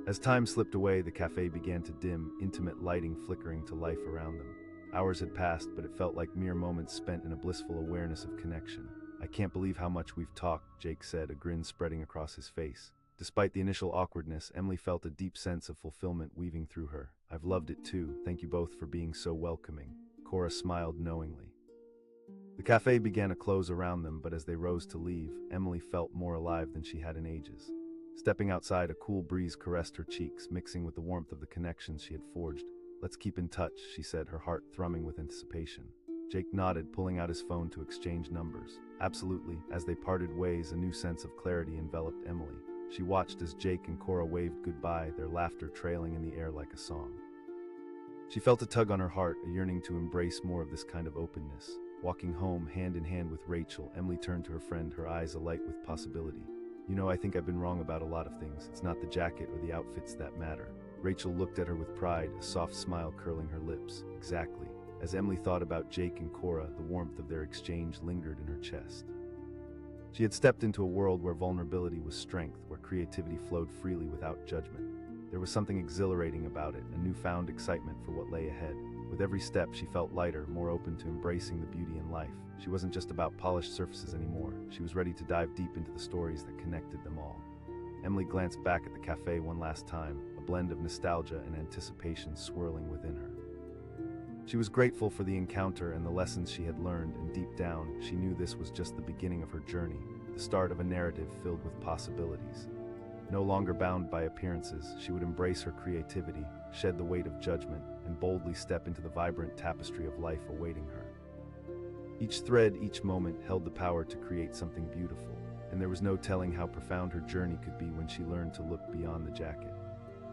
Speaker 1: As time slipped away, the cafe began to dim, intimate lighting flickering to life around them. Hours had passed, but it felt like mere moments spent in a blissful awareness of connection. "I can't believe how much we've talked," Jake said, a grin spreading across his face. Despite the initial awkwardness, Emily felt a deep sense of fulfillment weaving through her. "I've loved it too. Thank you both for being so welcoming." Cora smiled knowingly. The cafe began to close around them, but as they rose to leave, Emily felt more alive than she had in ages. Stepping outside, a cool breeze caressed her cheeks, mixing with the warmth of the connections she had forged. "Let's keep in touch," she said, her heart thrumming with anticipation. Jake nodded, pulling out his phone to exchange numbers. "Absolutely." As they parted ways, a new sense of clarity enveloped Emily. She watched as Jake and Cora waved goodbye, their laughter trailing in the air like a song. She felt a tug on her heart, a yearning to embrace more of this kind of openness. Walking home, hand in hand with Rachel, Emily turned to her friend, her eyes alight with possibility. "You know, I think I've been wrong about a lot of things. It's not the jacket or the outfits that matter." Rachel looked at her with pride, a soft smile curling her lips. "Exactly." As Emily thought about Jake and Cora, the warmth of their exchange lingered in her chest. She had stepped into a world where vulnerability was strength, where creativity flowed freely without judgment. There was something exhilarating about it, a newfound excitement for what lay ahead. With every step, she felt lighter, more open to embracing the beauty in life. She wasn't just about polished surfaces anymore. She was ready to dive deep into the stories that connected them all. Emily glanced back at the cafe one last time, a blend of nostalgia and anticipation swirling within her. She was grateful for the encounter and the lessons she had learned, and deep down, she knew this was just the beginning of her journey, the start of a narrative filled with possibilities. No longer bound by appearances, she would embrace her creativity, shed the weight of judgment, and boldly step into the vibrant tapestry of life awaiting her. Each thread, each moment, held the power to create something beautiful, and there was no telling how profound her journey could be when she learned to look beyond the jacket.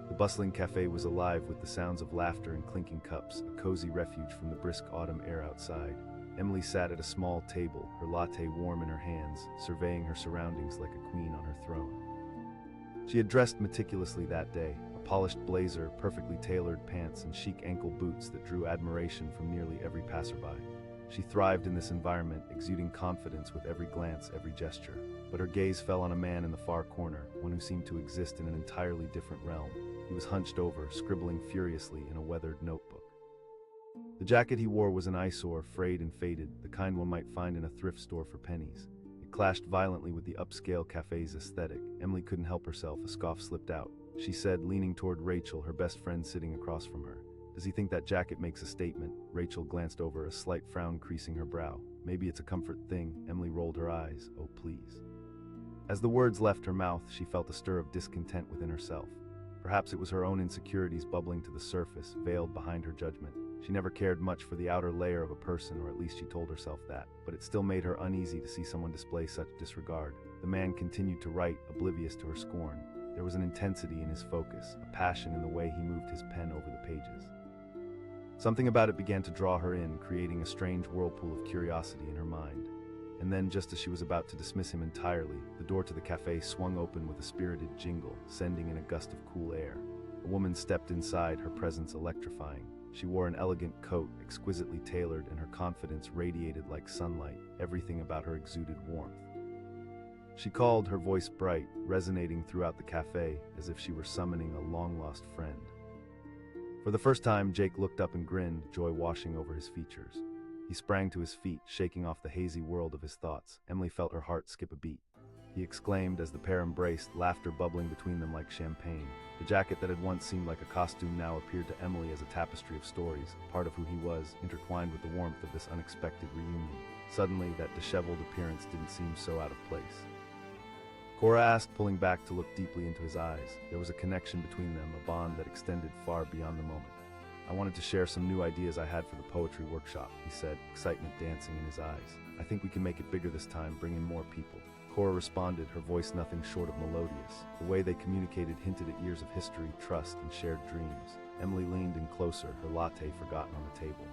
Speaker 1: The bustling cafe was alive with the sounds of laughter and clinking cups, a cozy refuge from the brisk autumn air outside. Emily sat at a small table, her latte warm in her hands, surveying her surroundings like a queen on her throne. She had dressed meticulously that day, a polished blazer, perfectly tailored pants, and chic ankle boots that drew admiration from nearly every passerby. She thrived in this environment, exuding confidence with every glance, every gesture. But her gaze fell on a man in the far corner, one who seemed to exist in an entirely different realm. He was hunched over, scribbling furiously in a weathered notebook. The jacket he wore was an eyesore, frayed and faded, the kind one might find in a thrift store for pennies. It clashed violently with the upscale cafe's aesthetic. Emily couldn't help herself, a scoff slipped out. She said, leaning toward Rachel, her best friend sitting across from her. "Does he think that jacket makes a statement?" Rachel glanced over, a slight frown creasing her brow. "Maybe it's a comfort thing." Emily rolled her eyes. "Oh, please." As the words left her mouth, she felt a stir of discontent within herself. Perhaps it was her own insecurities bubbling to the surface, veiled behind her judgment. She never cared much for the outer layer of a person, or at least she told herself that, but it still made her uneasy to see someone display such disregard. The man continued to write, oblivious to her scorn. There was an intensity in his focus, a passion in the way he moved his pen over the pages. Something about it began to draw her in, creating a strange whirlpool of curiosity in her mind. And then, just as she was about to dismiss him entirely, the door to the cafe swung open with a spirited jingle, sending in a gust of cool air. A woman stepped inside, her presence electrifying. She wore an elegant coat, exquisitely tailored, and her confidence radiated like sunlight. Everything about her exuded warmth. She called, her voice bright, resonating throughout the cafe, as if she were summoning a long-lost friend. For the first time, Jake looked up and grinned, joy washing over his features. He sprang to his feet, shaking off the hazy world of his thoughts. Emily felt her heart skip a beat. He exclaimed as the pair embraced, laughter bubbling between them like champagne. The jacket that had once seemed like a costume now appeared to Emily as a tapestry of stories, part of who he was, intertwined with the warmth of this unexpected reunion. Suddenly, that disheveled appearance didn't seem so out of place. Cora asked, pulling back to look deeply into his eyes. There was a connection between them, a bond that extended far beyond the moment. I wanted to share some new ideas I had for the poetry workshop, he said, excitement dancing in his eyes. I think we can make it bigger this time, bring in more people. Cora responded, her voice nothing short of melodious. The way they communicated hinted at years of history, trust, and shared dreams. Emily leaned in closer, her latte forgotten on the table.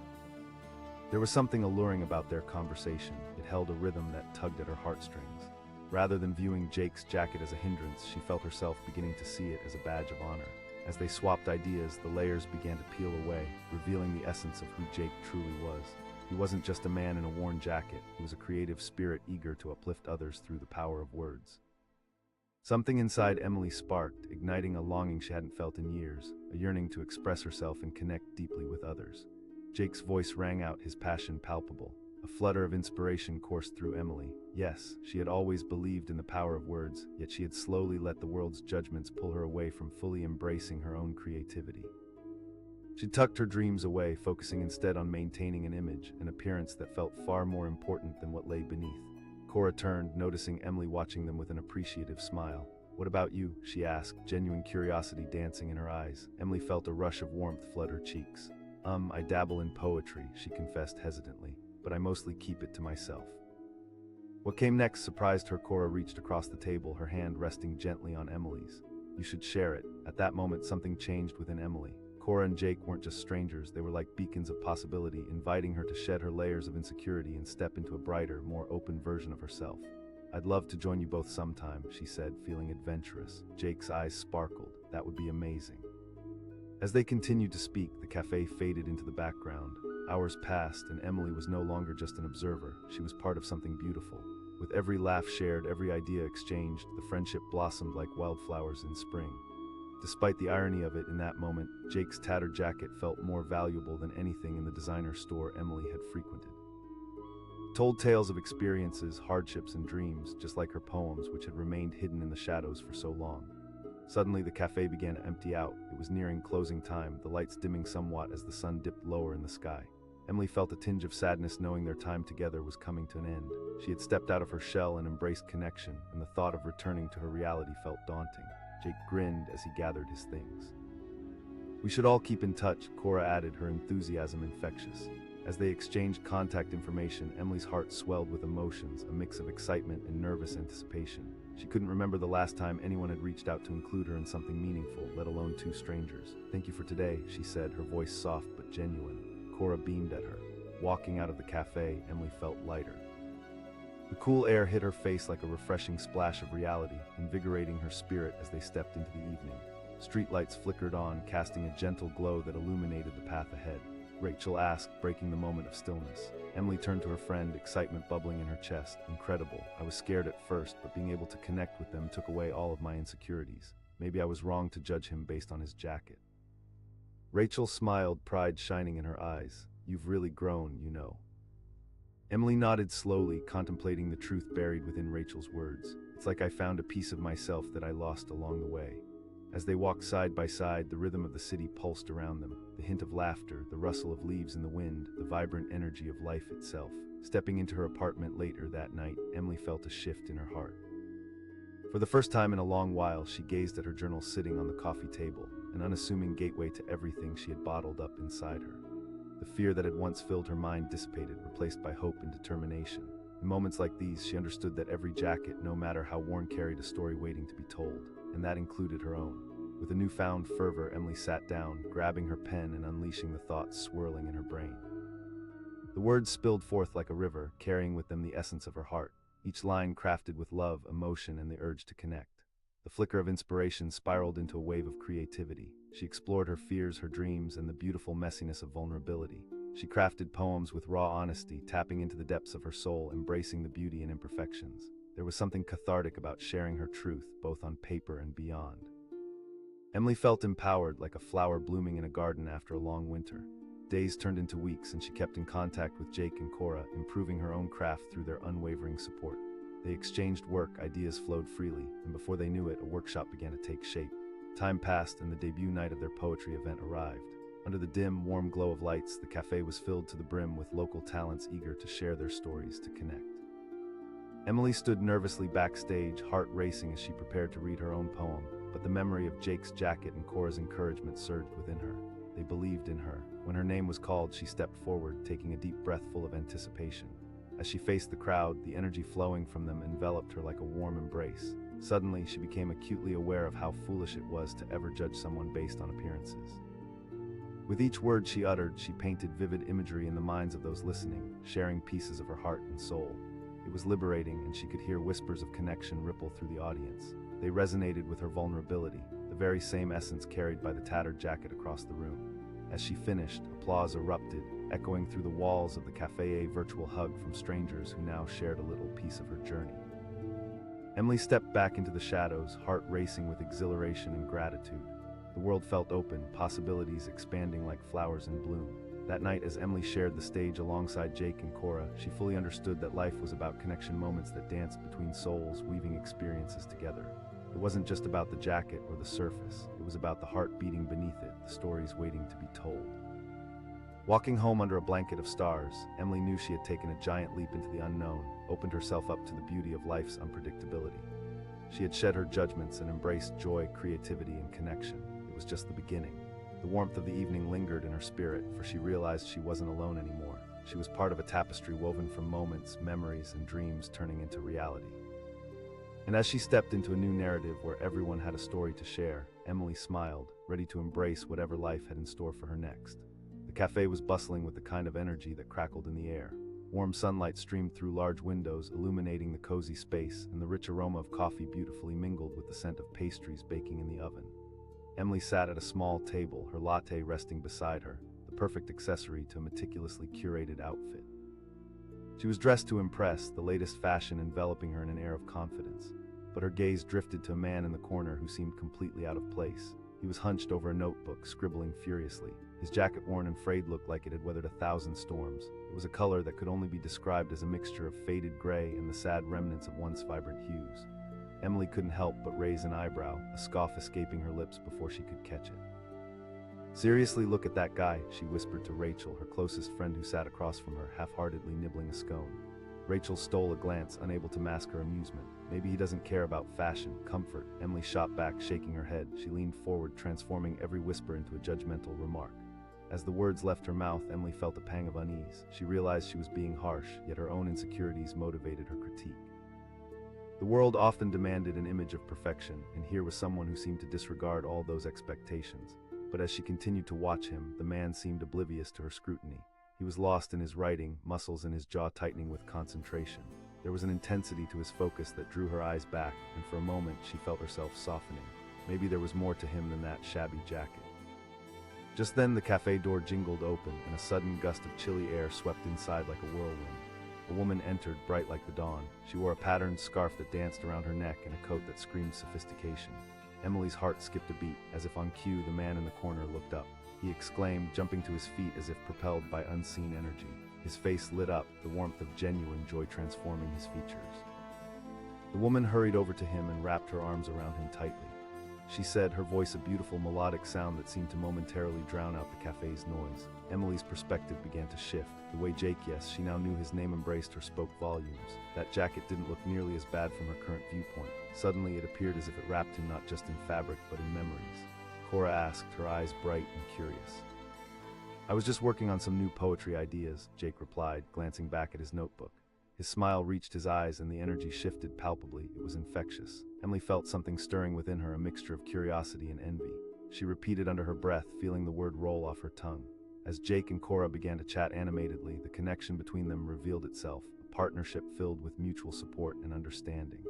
Speaker 1: There was something alluring about their conversation. It held a rhythm that tugged at her heartstrings. Rather than viewing Jake's jacket as a hindrance, she felt herself beginning to see it as a badge of honor. As they swapped ideas, the layers began to peel away, revealing the essence of who Jake truly was. He wasn't just a man in a worn jacket, he was a creative spirit eager to uplift others through the power of words. Something inside Emily sparked, igniting a longing she hadn't felt in years, a yearning to express herself and connect deeply with others. Jake's voice rang out, his passion palpable. A flutter of inspiration coursed through Emily. Yes, she had always believed in the power of words, yet she had slowly let the world's judgments pull her away from fully embracing her own creativity. She tucked her dreams away, focusing instead on maintaining an image, an appearance that felt far more important than what lay beneath. Cora turned, noticing Emily watching them with an appreciative smile. "What about you?" she asked, genuine curiosity dancing in her eyes. Emily felt a rush of warmth flood her cheeks. I dabble in poetry," she confessed hesitantly, "but I mostly keep it to myself." What came next surprised her. Cora reached across the table, her hand resting gently on Emily's. "You should share it." At that moment, something changed within Emily. Cora and Jake weren't just strangers, they were like beacons of possibility, inviting her to shed her layers of insecurity and step into a brighter, more open version of herself. "I'd love to join you both sometime," she said, feeling adventurous. Jake's eyes sparkled. "That would be amazing." As they continued to speak, the cafe faded into the background. Hours passed, and Emily was no longer just an observer. She was part of something beautiful. With every laugh shared, every idea exchanged, the friendship blossomed like wildflowers in spring. Despite the irony of it, in that moment, Jake's tattered jacket felt more valuable than anything in the designer store Emily had frequented. Told tales of experiences, hardships, and dreams, just like her poems, which had remained hidden in the shadows for so long. Suddenly, the cafe began to empty out. It was nearing closing time, the lights dimming somewhat as the sun dipped lower in the sky. Emily felt a tinge of sadness knowing their time together was coming to an end. She had stepped out of her shell and embraced connection, and the thought of returning to her reality felt daunting. Jake grinned as he gathered his things. "We should all keep in touch," Cora added, her enthusiasm infectious. As they exchanged contact information, Emily's heart swelled with emotions, a mix of excitement and nervous anticipation. She couldn't remember the last time anyone had reached out to include her in something meaningful, let alone two strangers. "Thank you for today," she said, her voice soft but genuine. Cora beamed at her. Walking out of the cafe, Emily felt lighter. The cool air hit her face like a refreshing splash of reality, invigorating her spirit as they stepped into the evening. Streetlights flickered on, casting a gentle glow that illuminated the path ahead. Rachel asked, breaking the moment of stillness. Emily turned to her friend, excitement bubbling in her chest. "Incredible. I was scared at first, but being able to connect with them took away all of my insecurities. Maybe I was wrong to judge him based on his jacket." Rachel smiled, pride shining in her eyes. "You've really grown, you know." Emily nodded slowly, contemplating the truth buried within Rachel's words. "It's like I found a piece of myself that I lost along the way." As they walked side by side, the rhythm of the city pulsed around them. The hint of laughter, the rustle of leaves in the wind, the vibrant energy of life itself. Stepping into her apartment later that night, Emily felt a shift in her heart. For the first time in a long while, she gazed at her journal sitting on the coffee table, an unassuming gateway to everything she had bottled up inside her. The fear that had once filled her mind dissipated, replaced by hope and determination. In moments like these, she understood that every jacket, no matter how worn, carried a story waiting to be told, and that included her own. With a newfound fervor, Emily sat down, grabbing her pen and unleashing the thoughts swirling in her brain. The words spilled forth like a river, carrying with them the essence of her heart, each line crafted with love, emotion, and the urge to connect. The flicker of inspiration spiraled into a wave of creativity. She explored her fears, her dreams, and the beautiful messiness of vulnerability. She crafted poems with raw honesty, tapping into the depths of her soul, embracing the beauty and imperfections. There was something cathartic about sharing her truth, both on paper and beyond. Emily felt empowered, like a flower blooming in a garden after a long winter. Days turned into weeks, and she kept in contact with Jake and Cora, improving her own craft through their unwavering support. They exchanged work, ideas flowed freely, and before they knew it, a workshop began to take shape. Time passed, and the debut night of their poetry event arrived. Under the dim, warm glow of lights, the cafe was filled to the brim with local talents eager to share their stories, to connect. Emily stood nervously backstage, heart racing as she prepared to read her own poem, but the memory of Jake's jacket and Cora's encouragement surged within her. They believed in her. When her name was called, she stepped forward, taking a deep breath full of anticipation. As she faced the crowd, the energy flowing from them enveloped her like a warm embrace. Suddenly, she became acutely aware of how foolish it was to ever judge someone based on appearances. With each word she uttered, she painted vivid imagery in the minds of those listening, sharing pieces of her heart and soul. It was liberating, and she could hear whispers of connection ripple through the audience. They resonated with her vulnerability, the very same essence carried by the tattered jacket across the room. As she finished, applause erupted, echoing through the walls of the cafe, a virtual hug from strangers who now shared a little piece of her journey. Emily stepped back into the shadows, heart racing with exhilaration and gratitude. The world felt open, possibilities expanding like flowers in bloom. That night, as Emily shared the stage alongside Jake and Cora, she fully understood that life was about connection moments that danced between souls, weaving experiences together. It wasn't just about the jacket or the surface. It was about the heart beating beneath it, the stories waiting to be told. Walking home under a blanket of stars, Emily knew she had taken a giant leap into the unknown, opened herself up to the beauty of life's unpredictability. She had shed her judgments and embraced joy, creativity, and connection. It was just the beginning. The warmth of the evening lingered in her spirit, for she realized she wasn't alone anymore. She was part of a tapestry woven from moments, memories, and dreams turning into reality. And as she stepped into a new narrative where everyone had a story to share, Emily smiled, ready to embrace whatever life had in store for her next. The cafe was bustling with the kind of energy that crackled in the air. Warm sunlight streamed through large windows, illuminating the cozy space, and the rich aroma of coffee beautifully mingled with the scent of pastries baking in the oven. Emily sat at a small table, her latte resting beside her, the perfect accessory to a meticulously curated outfit. She was dressed to impress, the latest fashion enveloping her in an air of confidence. But her gaze drifted to a man in the corner who seemed completely out of place. He was hunched over a notebook, scribbling furiously. His jacket, worn and frayed, looked like it had weathered 1,000 storms. It was a color that could only be described as a mixture of faded gray and the sad remnants of once vibrant hues. Emily couldn't help but raise an eyebrow, a scoff escaping her lips before she could catch it. "Seriously, look at that guy," she whispered to Rachel, her closest friend who sat across from her, half-heartedly nibbling a scone. Rachel stole a glance, unable to mask her amusement. "Maybe he doesn't care about fashion, comfort." Emily shot back, shaking her head. She leaned forward, transforming every whisper into a judgmental remark. As the words left her mouth, Emily felt a pang of unease. She realized she was being harsh, yet her own insecurities motivated her critique. The world often demanded an image of perfection, and here was someone who seemed to disregard all those expectations. But as she continued to watch him, the man seemed oblivious to her scrutiny. He was lost in his writing, muscles in his jaw tightening with concentration. There was an intensity to his focus that drew her eyes back, and for a moment she felt herself softening. Maybe there was more to him than that shabby jacket. Just then the cafe door jingled open, and a sudden gust of chilly air swept inside like a whirlwind. A woman entered, bright like the dawn. She wore a patterned scarf that danced around her neck and a coat that screamed sophistication. Emily's heart skipped a beat. As if on cue, the man in the corner looked up. He exclaimed, jumping to his feet as if propelled by unseen energy. His face lit up, the warmth of genuine joy transforming his features. The woman hurried over to him and wrapped her arms around him tightly. She said, her voice a beautiful melodic sound that seemed to momentarily drown out the cafe's noise. Emily's perspective began to shift. The way Jake, yes, she now knew his name, embraced her, spoke volumes. That jacket didn't look nearly as bad from her current viewpoint. Suddenly it appeared as if it wrapped him not just in fabric, but in memories. Cora asked, her eyes bright and curious. "I was just working on some new poetry ideas," Jake replied, glancing back at his notebook. His smile reached his eyes and the energy shifted palpably. It was infectious. Emily felt something stirring within her, a mixture of curiosity and envy. She repeated under her breath, feeling the word roll off her tongue. As Jake and Cora began to chat animatedly, the connection between them revealed itself, a partnership filled with mutual support and understanding.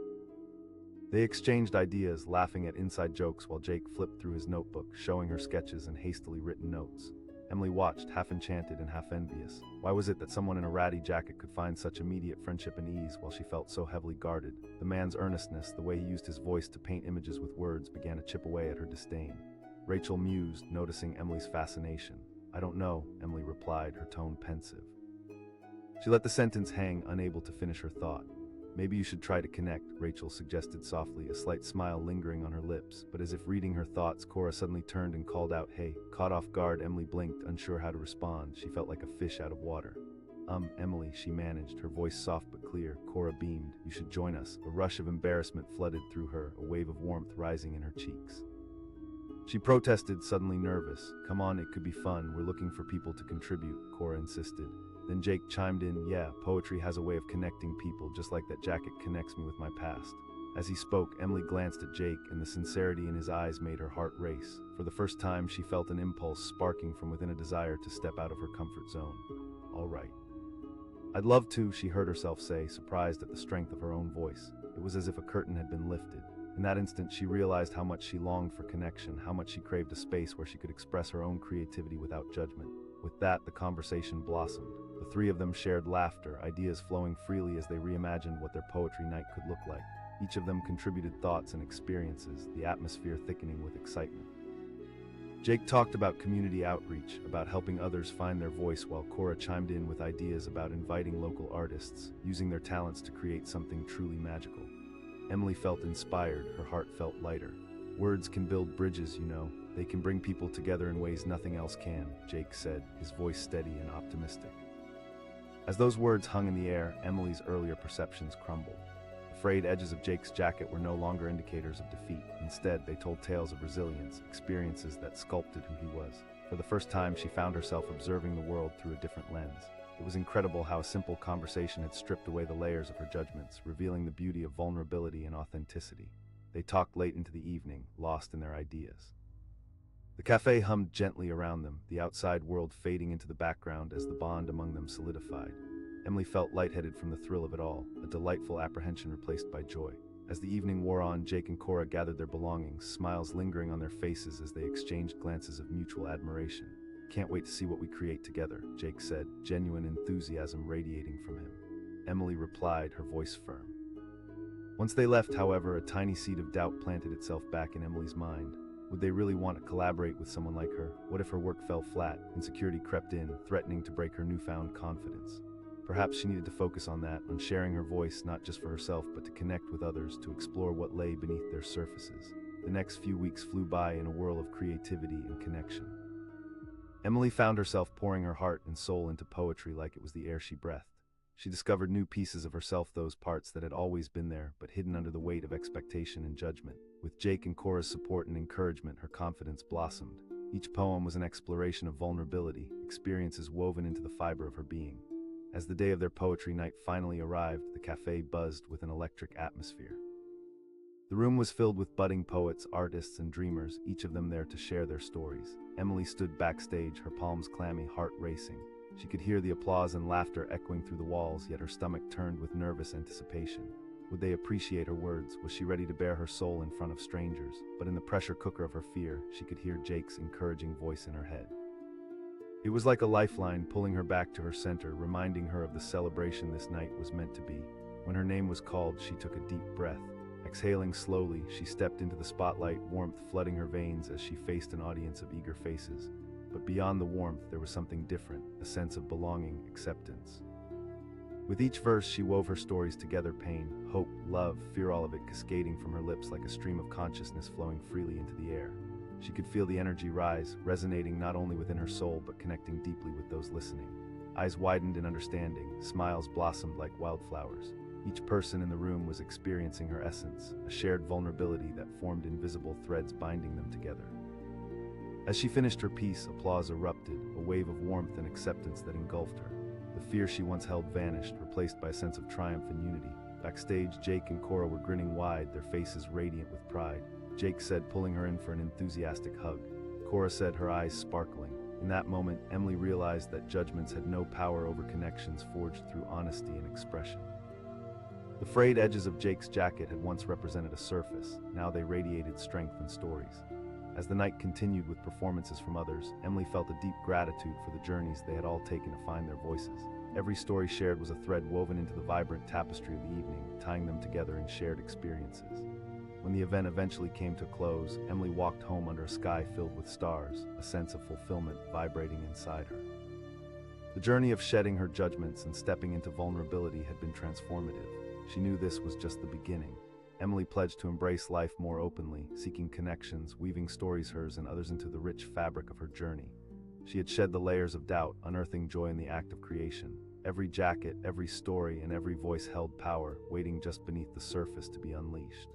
Speaker 1: They exchanged ideas, laughing at inside jokes while Jake flipped through his notebook, showing her sketches and hastily written notes. Emily watched, half enchanted and half envious. Why was it that someone in a ratty jacket could find such immediate friendship and ease while she felt so heavily guarded? The man's earnestness, the way he used his voice to paint images with words, began to chip away at her disdain. Rachel mused, noticing Emily's fascination. I don't know, Emily replied, her tone pensive. She let the sentence hang, unable to finish her thought. Maybe you should try to connect, Rachel suggested softly, a slight smile lingering on her lips, but as if reading her thoughts, Cora suddenly turned and called out, "Hey." Caught off guard, Emily blinked, unsure how to respond. She felt like a fish out of water. Emily, she managed, her voice soft but clear. Cora beamed. "You should join us." A rush of embarrassment flooded through her, a wave of warmth rising in her cheeks. She protested, suddenly nervous. "Come on, it could be fun. We're looking for people to contribute," Cora insisted. Then Jake chimed in, "Yeah, poetry has a way of connecting people, just like that jacket connects me with my past." As he spoke, Emily glanced at Jake, and the sincerity in his eyes made her heart race. For the first time, she felt an impulse sparking from within, a desire to step out of her comfort zone. "All right. I'd love to," she heard herself say, surprised at the strength of her own voice. It was as if a curtain had been lifted. In that instant, she realized how much she longed for connection, how much she craved a space where she could express her own creativity without judgment. With that, the conversation blossomed. The three of them shared laughter, ideas flowing freely as they reimagined what their poetry night could look like. Each of them contributed thoughts and experiences, the atmosphere thickening with excitement. Jake talked about community outreach, about helping others find their voice, while Cora chimed in with ideas about inviting local artists, using their talents to create something truly magical. Emily felt inspired, her heart felt lighter. "Words can build bridges, you know. They can bring people together in ways nothing else can," Jake said, his voice steady and optimistic. As those words hung in the air, Emily's earlier perceptions crumbled. The frayed edges of Jake's jacket were no longer indicators of defeat. Instead, they told tales of resilience, experiences that sculpted who he was. For the first time, she found herself observing the world through a different lens. It was incredible how a simple conversation had stripped away the layers of her judgments, revealing the beauty of vulnerability and authenticity. They talked late into the evening, lost in their ideas. The cafe hummed gently around them, the outside world fading into the background as the bond among them solidified. Emily felt lightheaded from the thrill of it all, a delightful apprehension replaced by joy. As the evening wore on, Jake and Cora gathered their belongings, smiles lingering on their faces as they exchanged glances of mutual admiration. "Can't wait to see what we create together," Jake said, genuine enthusiasm radiating from him. Emily replied, her voice firm. Once they left, however, a tiny seed of doubt planted itself back in Emily's mind. Would they really want to collaborate with someone like her? What if her work fell flat? Insecurity crept in, threatening to break her newfound confidence. Perhaps she needed to focus on that, on sharing her voice, not just for herself, but to connect with others, to explore what lay beneath their surfaces. The next few weeks flew by in a whirl of creativity and connection. Emily found herself pouring her heart and soul into poetry like it was the air she breathed. She discovered new pieces of herself, those parts that had always been there, but hidden under the weight of expectation and judgment. With Jake and Cora's support and encouragement, her confidence blossomed. Each poem was an exploration of vulnerability, experiences woven into the fiber of her being. As the day of their poetry night finally arrived, the cafe buzzed with an electric atmosphere. The room was filled with budding poets, artists, and dreamers, each of them there to share their stories. Emily stood backstage, her palms clammy, heart racing. She could hear the applause and laughter echoing through the walls, yet her stomach turned with nervous anticipation. Would they appreciate her words? Was she ready to bare her soul in front of strangers? But in the pressure cooker of her fear, she could hear Jake's encouraging voice in her head. It was like a lifeline pulling her back to her center, reminding her of the celebration this night was meant to be. When her name was called, she took a deep breath. Exhaling slowly, she stepped into the spotlight, warmth flooding her veins as she faced an audience of eager faces. But beyond the warmth, there was something different, a sense of belonging, acceptance. With each verse, she wove her stories together, pain, hope, love, fear, all of it cascading from her lips like a stream of consciousness flowing freely into the air. She could feel the energy rise, resonating not only within her soul, but connecting deeply with those listening. Eyes widened in understanding, smiles blossomed like wildflowers. Each person in the room was experiencing her essence, a shared vulnerability that formed invisible threads binding them together. As she finished her piece, applause erupted, a wave of warmth and acceptance that engulfed her. The fear she once held vanished, replaced by a sense of triumph and unity. Backstage, Jake and Cora were grinning wide, their faces radiant with pride. Jake said, pulling her in for an enthusiastic hug. Cora said, her eyes sparkling. In that moment, Emily realized that judgments had no power over connections forged through honesty and expression. The frayed edges of Jake's jacket had once represented a surface. Now they radiated strength and stories. As the night continued with performances from others, Emily felt a deep gratitude for the journeys they had all taken to find their voices. Every story shared was a thread woven into the vibrant tapestry of the evening, tying them together in shared experiences. When the event eventually came to a close, Emily walked home under a sky filled with stars, a sense of fulfillment vibrating inside her. The journey of shedding her judgments and stepping into vulnerability had been transformative. She knew this was just the beginning. Emily pledged to embrace life more openly, seeking connections, weaving stories hers and others into the rich fabric of her journey. She had shed the layers of doubt, unearthing joy in the act of creation. Every jacket, every story, and every voice held power, waiting just beneath the surface to be unleashed.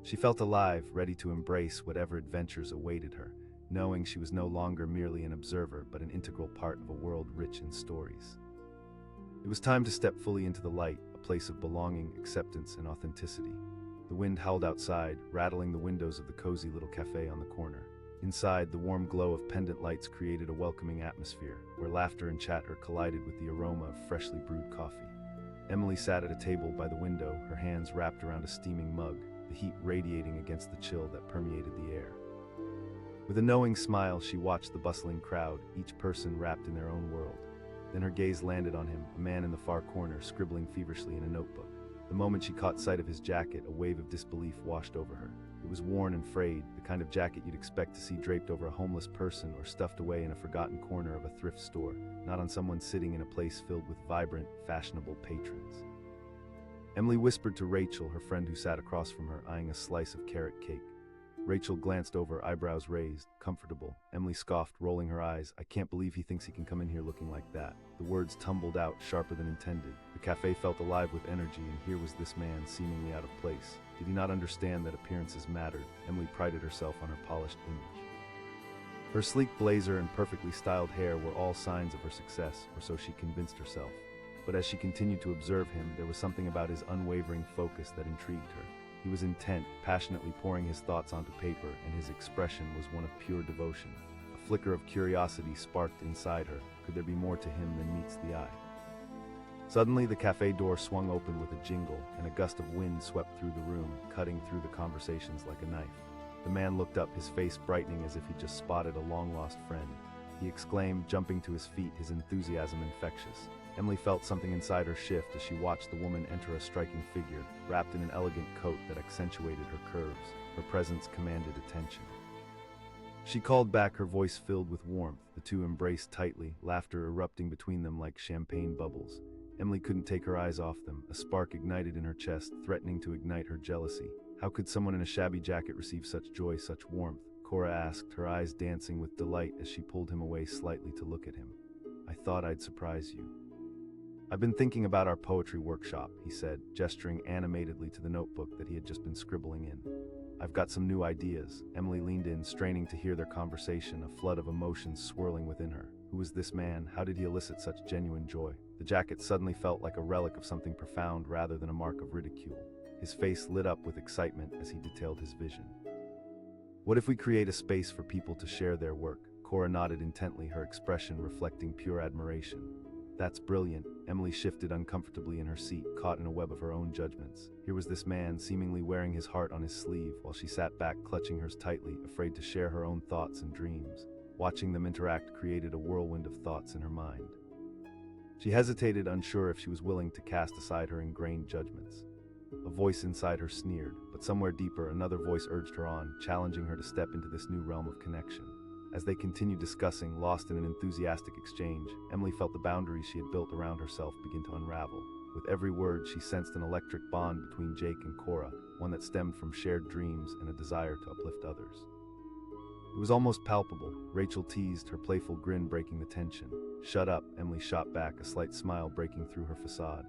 Speaker 1: She felt alive, ready to embrace whatever adventures awaited her, knowing she was no longer merely an observer but an integral part of a world rich in stories. It was time to step fully into the light, a place of belonging, acceptance, and authenticity. The wind howled outside, rattling the windows of the cozy little cafe on the corner. Inside, the warm glow of pendant lights created a welcoming atmosphere, where laughter and chatter collided with the aroma of freshly brewed coffee. Emily sat at a table by the window, her hands wrapped around a steaming mug, the heat radiating against the chill that permeated the air. With a knowing smile, she watched the bustling crowd, each person wrapped in their own world. Then her gaze landed on him, a man in the far corner, scribbling feverishly in a notebook. The moment she caught sight of his jacket, a wave of disbelief washed over her. It was worn and frayed, the kind of jacket you'd expect to see draped over a homeless person or stuffed away in a forgotten corner of a thrift store, not on someone sitting in a place filled with vibrant, fashionable patrons. Emily whispered to Rachel, her friend who sat across from her, eyeing a slice of carrot cake. Rachel glanced over, eyebrows raised, comfortable. Emily scoffed, rolling her eyes. "I can't believe he thinks he can come in here looking like that." The words tumbled out, sharper than intended. The cafe felt alive with energy, and here was this man, seemingly out of place. Did he not understand that appearances mattered? Emily prided herself on her polished image. Her sleek blazer and perfectly styled hair were all signs of her success, or so she convinced herself. But as she continued to observe him, there was something about his unwavering focus that intrigued her. He was intent, passionately pouring his thoughts onto paper, and his expression was one of pure devotion. A flicker of curiosity sparked inside her. Could there be more to him than meets the eye? Suddenly, the cafe door swung open with a jingle, and a gust of wind swept through the room, cutting through the conversations like a knife. The man looked up, his face brightening as if he just spotted a long-lost friend. He exclaimed, jumping to his feet, his enthusiasm infectious. Emily felt something inside her shift as she watched the woman enter a striking figure, wrapped in an elegant coat that accentuated her curves. Her presence commanded attention. She called back, her voice filled with warmth. The two embraced tightly, laughter erupting between them like champagne bubbles. Emily couldn't take her eyes off them. A spark ignited in her chest, threatening to ignite her jealousy. How could someone in a shabby jacket receive such joy, such warmth? Cora asked, her eyes dancing with delight as she pulled him away slightly to look at him. "I thought I'd surprise you." "I've been thinking about our poetry workshop," he said, gesturing animatedly to the notebook that he had just been scribbling in. "I've got some new ideas." Emily leaned in, straining to hear their conversation, a flood of emotions swirling within her. Who was this man? How did he elicit such genuine joy? The jacket suddenly felt like a relic of something profound rather than a mark of ridicule. His face lit up with excitement as he detailed his vision. "What if we create a space for people to share their work?" Cora nodded intently, her expression reflecting pure admiration. "That's brilliant." Emily shifted uncomfortably in her seat, caught in a web of her own judgments. Here was this man, seemingly wearing his heart on his sleeve, while she sat back, clutching hers tightly, afraid to share her own thoughts and dreams. Watching them interact created a whirlwind of thoughts in her mind. She hesitated, unsure if she was willing to cast aside her ingrained judgments. A voice inside her sneered, but somewhere deeper, another voice urged her on, challenging her to step into this new realm of connection. As they continued discussing, lost in an enthusiastic exchange, Emily felt the boundaries she had built around herself begin to unravel. With every word, she sensed an electric bond between Jake and Cora, one that stemmed from shared dreams and a desire to uplift others. It was almost palpable. Rachel teased, her playful grin breaking the tension. "Shut up," Emily shot back, a slight smile breaking through her facade.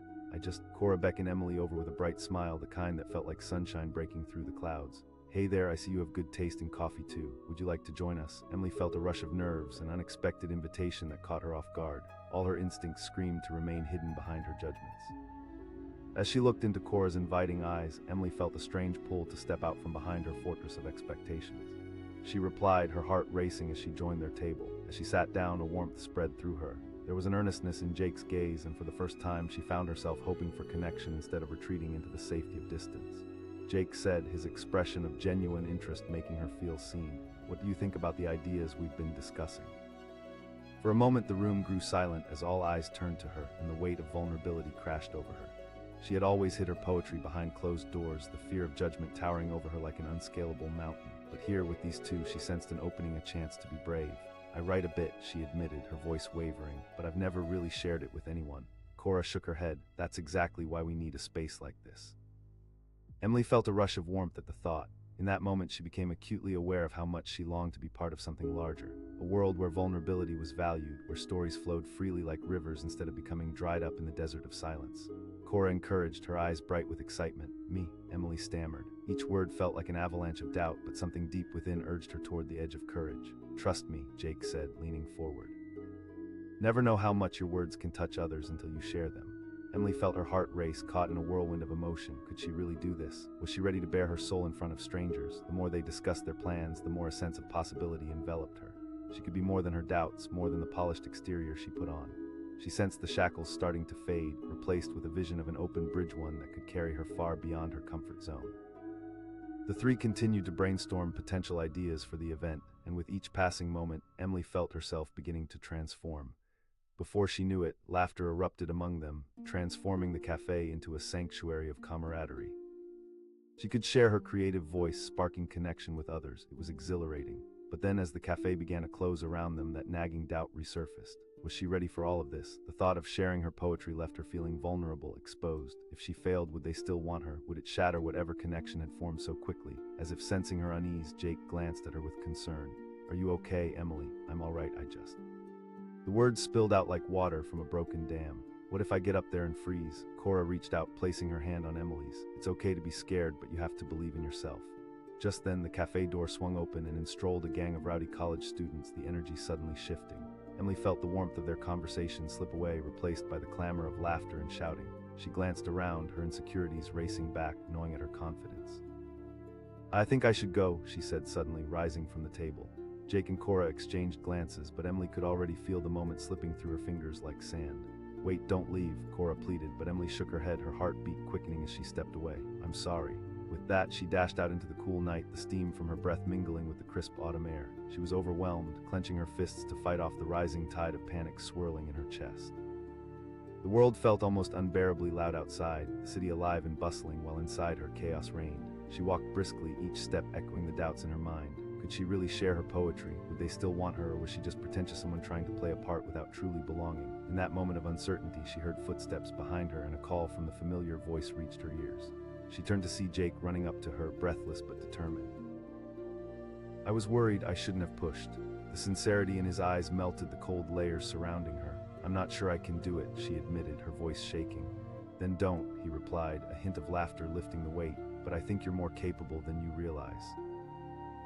Speaker 1: Cora beckoned Emily over with a bright smile, the kind that felt like sunshine breaking through the clouds. "Hey there, I see you have good taste in coffee too. Would you like to join us?" Emily felt a rush of nerves, an unexpected invitation that caught her off guard. All her instincts screamed to remain hidden behind her judgments. As she looked into Cora's inviting eyes, Emily felt a strange pull to step out from behind her fortress of expectations. She replied, her heart racing as she joined their table. As she sat down, a warmth spread through her. There was an earnestness in Jake's gaze, and for the first time she found herself hoping for connection instead of retreating into the safety of distance. Jake said, his expression of genuine interest making her feel seen. "What do you think about the ideas we've been discussing?" For a moment the room grew silent as all eyes turned to her, and the weight of vulnerability crashed over her. She had always hid her poetry behind closed doors, the fear of judgment towering over her like an unscalable mountain. But here, with these two, she sensed an opening, a chance to be brave. I write a bit, she admitted, her voice wavering, but I've never really shared it with anyone. Cora shook her head. That's exactly why we need a space like this. Emily felt a rush of warmth at the thought. In that moment, she became acutely aware of how much she longed to be part of something larger, a world where vulnerability was valued, where stories flowed freely like rivers instead of becoming dried up in the desert of silence. Cora encouraged, her eyes bright with excitement. Me, Emily stammered. Each word felt like an avalanche of doubt, but something deep within urged her toward the edge of courage. Trust me, Jake said, leaning forward. Never know how much your words can touch others until you share them. Emily felt her heart race, caught in a whirlwind of emotion. Could she really do this? Was she ready to bare her soul in front of strangers? The more they discussed their plans, the more a sense of possibility enveloped her. She could be more than her doubts, more than the polished exterior she put on. She sensed the shackles starting to fade, replaced with a vision of an open bridge, one that could carry her far beyond her comfort zone. The three continued to brainstorm potential ideas for the event, and with each passing moment, Emily felt herself beginning to transform. Before she knew it, laughter erupted among them, transforming the cafe into a sanctuary of camaraderie. She could share her creative voice, sparking connection with others. It was exhilarating. But then, as the cafe began to close around them, that nagging doubt resurfaced. Was she ready for all of this? The thought of sharing her poetry left her feeling vulnerable, exposed. If she failed, would they still want her? Would it shatter whatever connection had formed so quickly? As if sensing her unease, Jake glanced at her with concern. Are you okay, Emily? I'm all right, The words spilled out like water from a broken dam. What if I get up there and freeze? Cora reached out, placing her hand on Emily's. It's okay to be scared, but you have to believe in yourself. Just then, the cafe door swung open and in strolled a gang of rowdy college students, the energy suddenly shifting. Emily felt the warmth of their conversation slip away, replaced by the clamor of laughter and shouting. She glanced around, her insecurities racing back, gnawing at her confidence. I think I should go, she said suddenly, rising from the table. Jake and Cora exchanged glances, but Emily could already feel the moment slipping through her fingers like sand. Wait, don't leave, Cora pleaded, but Emily shook her head, her heartbeat quickening as she stepped away. I'm sorry. With that, she dashed out into the cool night, the steam from her breath mingling with the crisp autumn air. She was overwhelmed, clenching her fists to fight off the rising tide of panic swirling in her chest. The world felt almost unbearably loud outside, the city alive and bustling, while inside her chaos reigned. She walked briskly, each step echoing the doubts in her mind. Could she really share her poetry? Would they still want her, or was she just pretentious someone trying to play a part without truly belonging? In that moment of uncertainty, she heard footsteps behind her and a call from the familiar voice reached her ears. She turned to see Jake running up to her, breathless but determined. I was worried I shouldn't have pushed. The sincerity in his eyes melted the cold layers surrounding her. I'm not sure I can do it, she admitted, her voice shaking. Then don't, he replied, a hint of laughter lifting the weight, but I think you're more capable than you realize.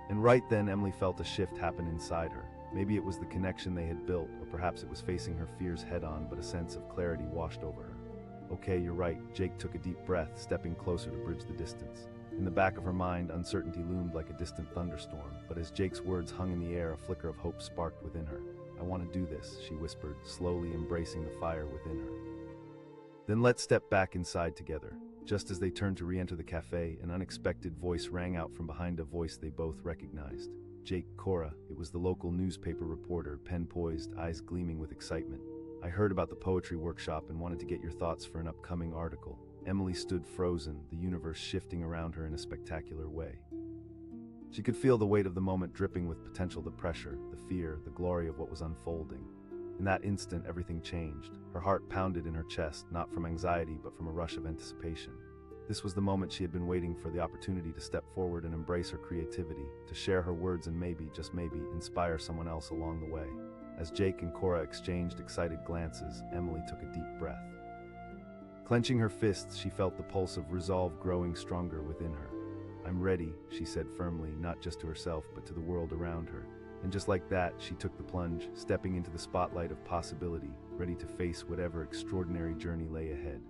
Speaker 1: And right then, Emily felt a shift happen inside her. Maybe it was the connection they had built, or perhaps it was facing her fears head-on, but a sense of clarity washed over her. Okay, you're right, Jake took a deep breath, stepping closer to bridge the distance. In the back of her mind, uncertainty loomed like a distant thunderstorm, but as Jake's words hung in the air, a flicker of hope sparked within her. I want to do this, she whispered, slowly embracing the fire within her. Then let's step back inside together. Just as they turned to re-enter the cafe, an unexpected voice rang out from behind, a voice they both recognized. Jake, Cora, it was the local newspaper reporter, pen poised, eyes gleaming with excitement. I heard about the poetry workshop and wanted to get your thoughts for an upcoming article. Emily stood frozen, the universe shifting around her in a spectacular way. She could feel the weight of the moment dripping with potential, the pressure, the fear, the glory of what was unfolding. In that instant, everything changed. Her heart pounded in her chest, not from anxiety, but from a rush of anticipation. This was the moment she had been waiting for, the opportunity to step forward and embrace her creativity, to share her words and maybe, just maybe, inspire someone else along the way. As Jake and Cora exchanged excited glances, Emily took a deep breath. Clenching her fists, she felt the pulse of resolve growing stronger within her. I'm ready, she said firmly, not just to herself, but to the world around her. And just like that, she took the plunge, stepping into the spotlight of possibility, ready to face whatever extraordinary journey lay ahead.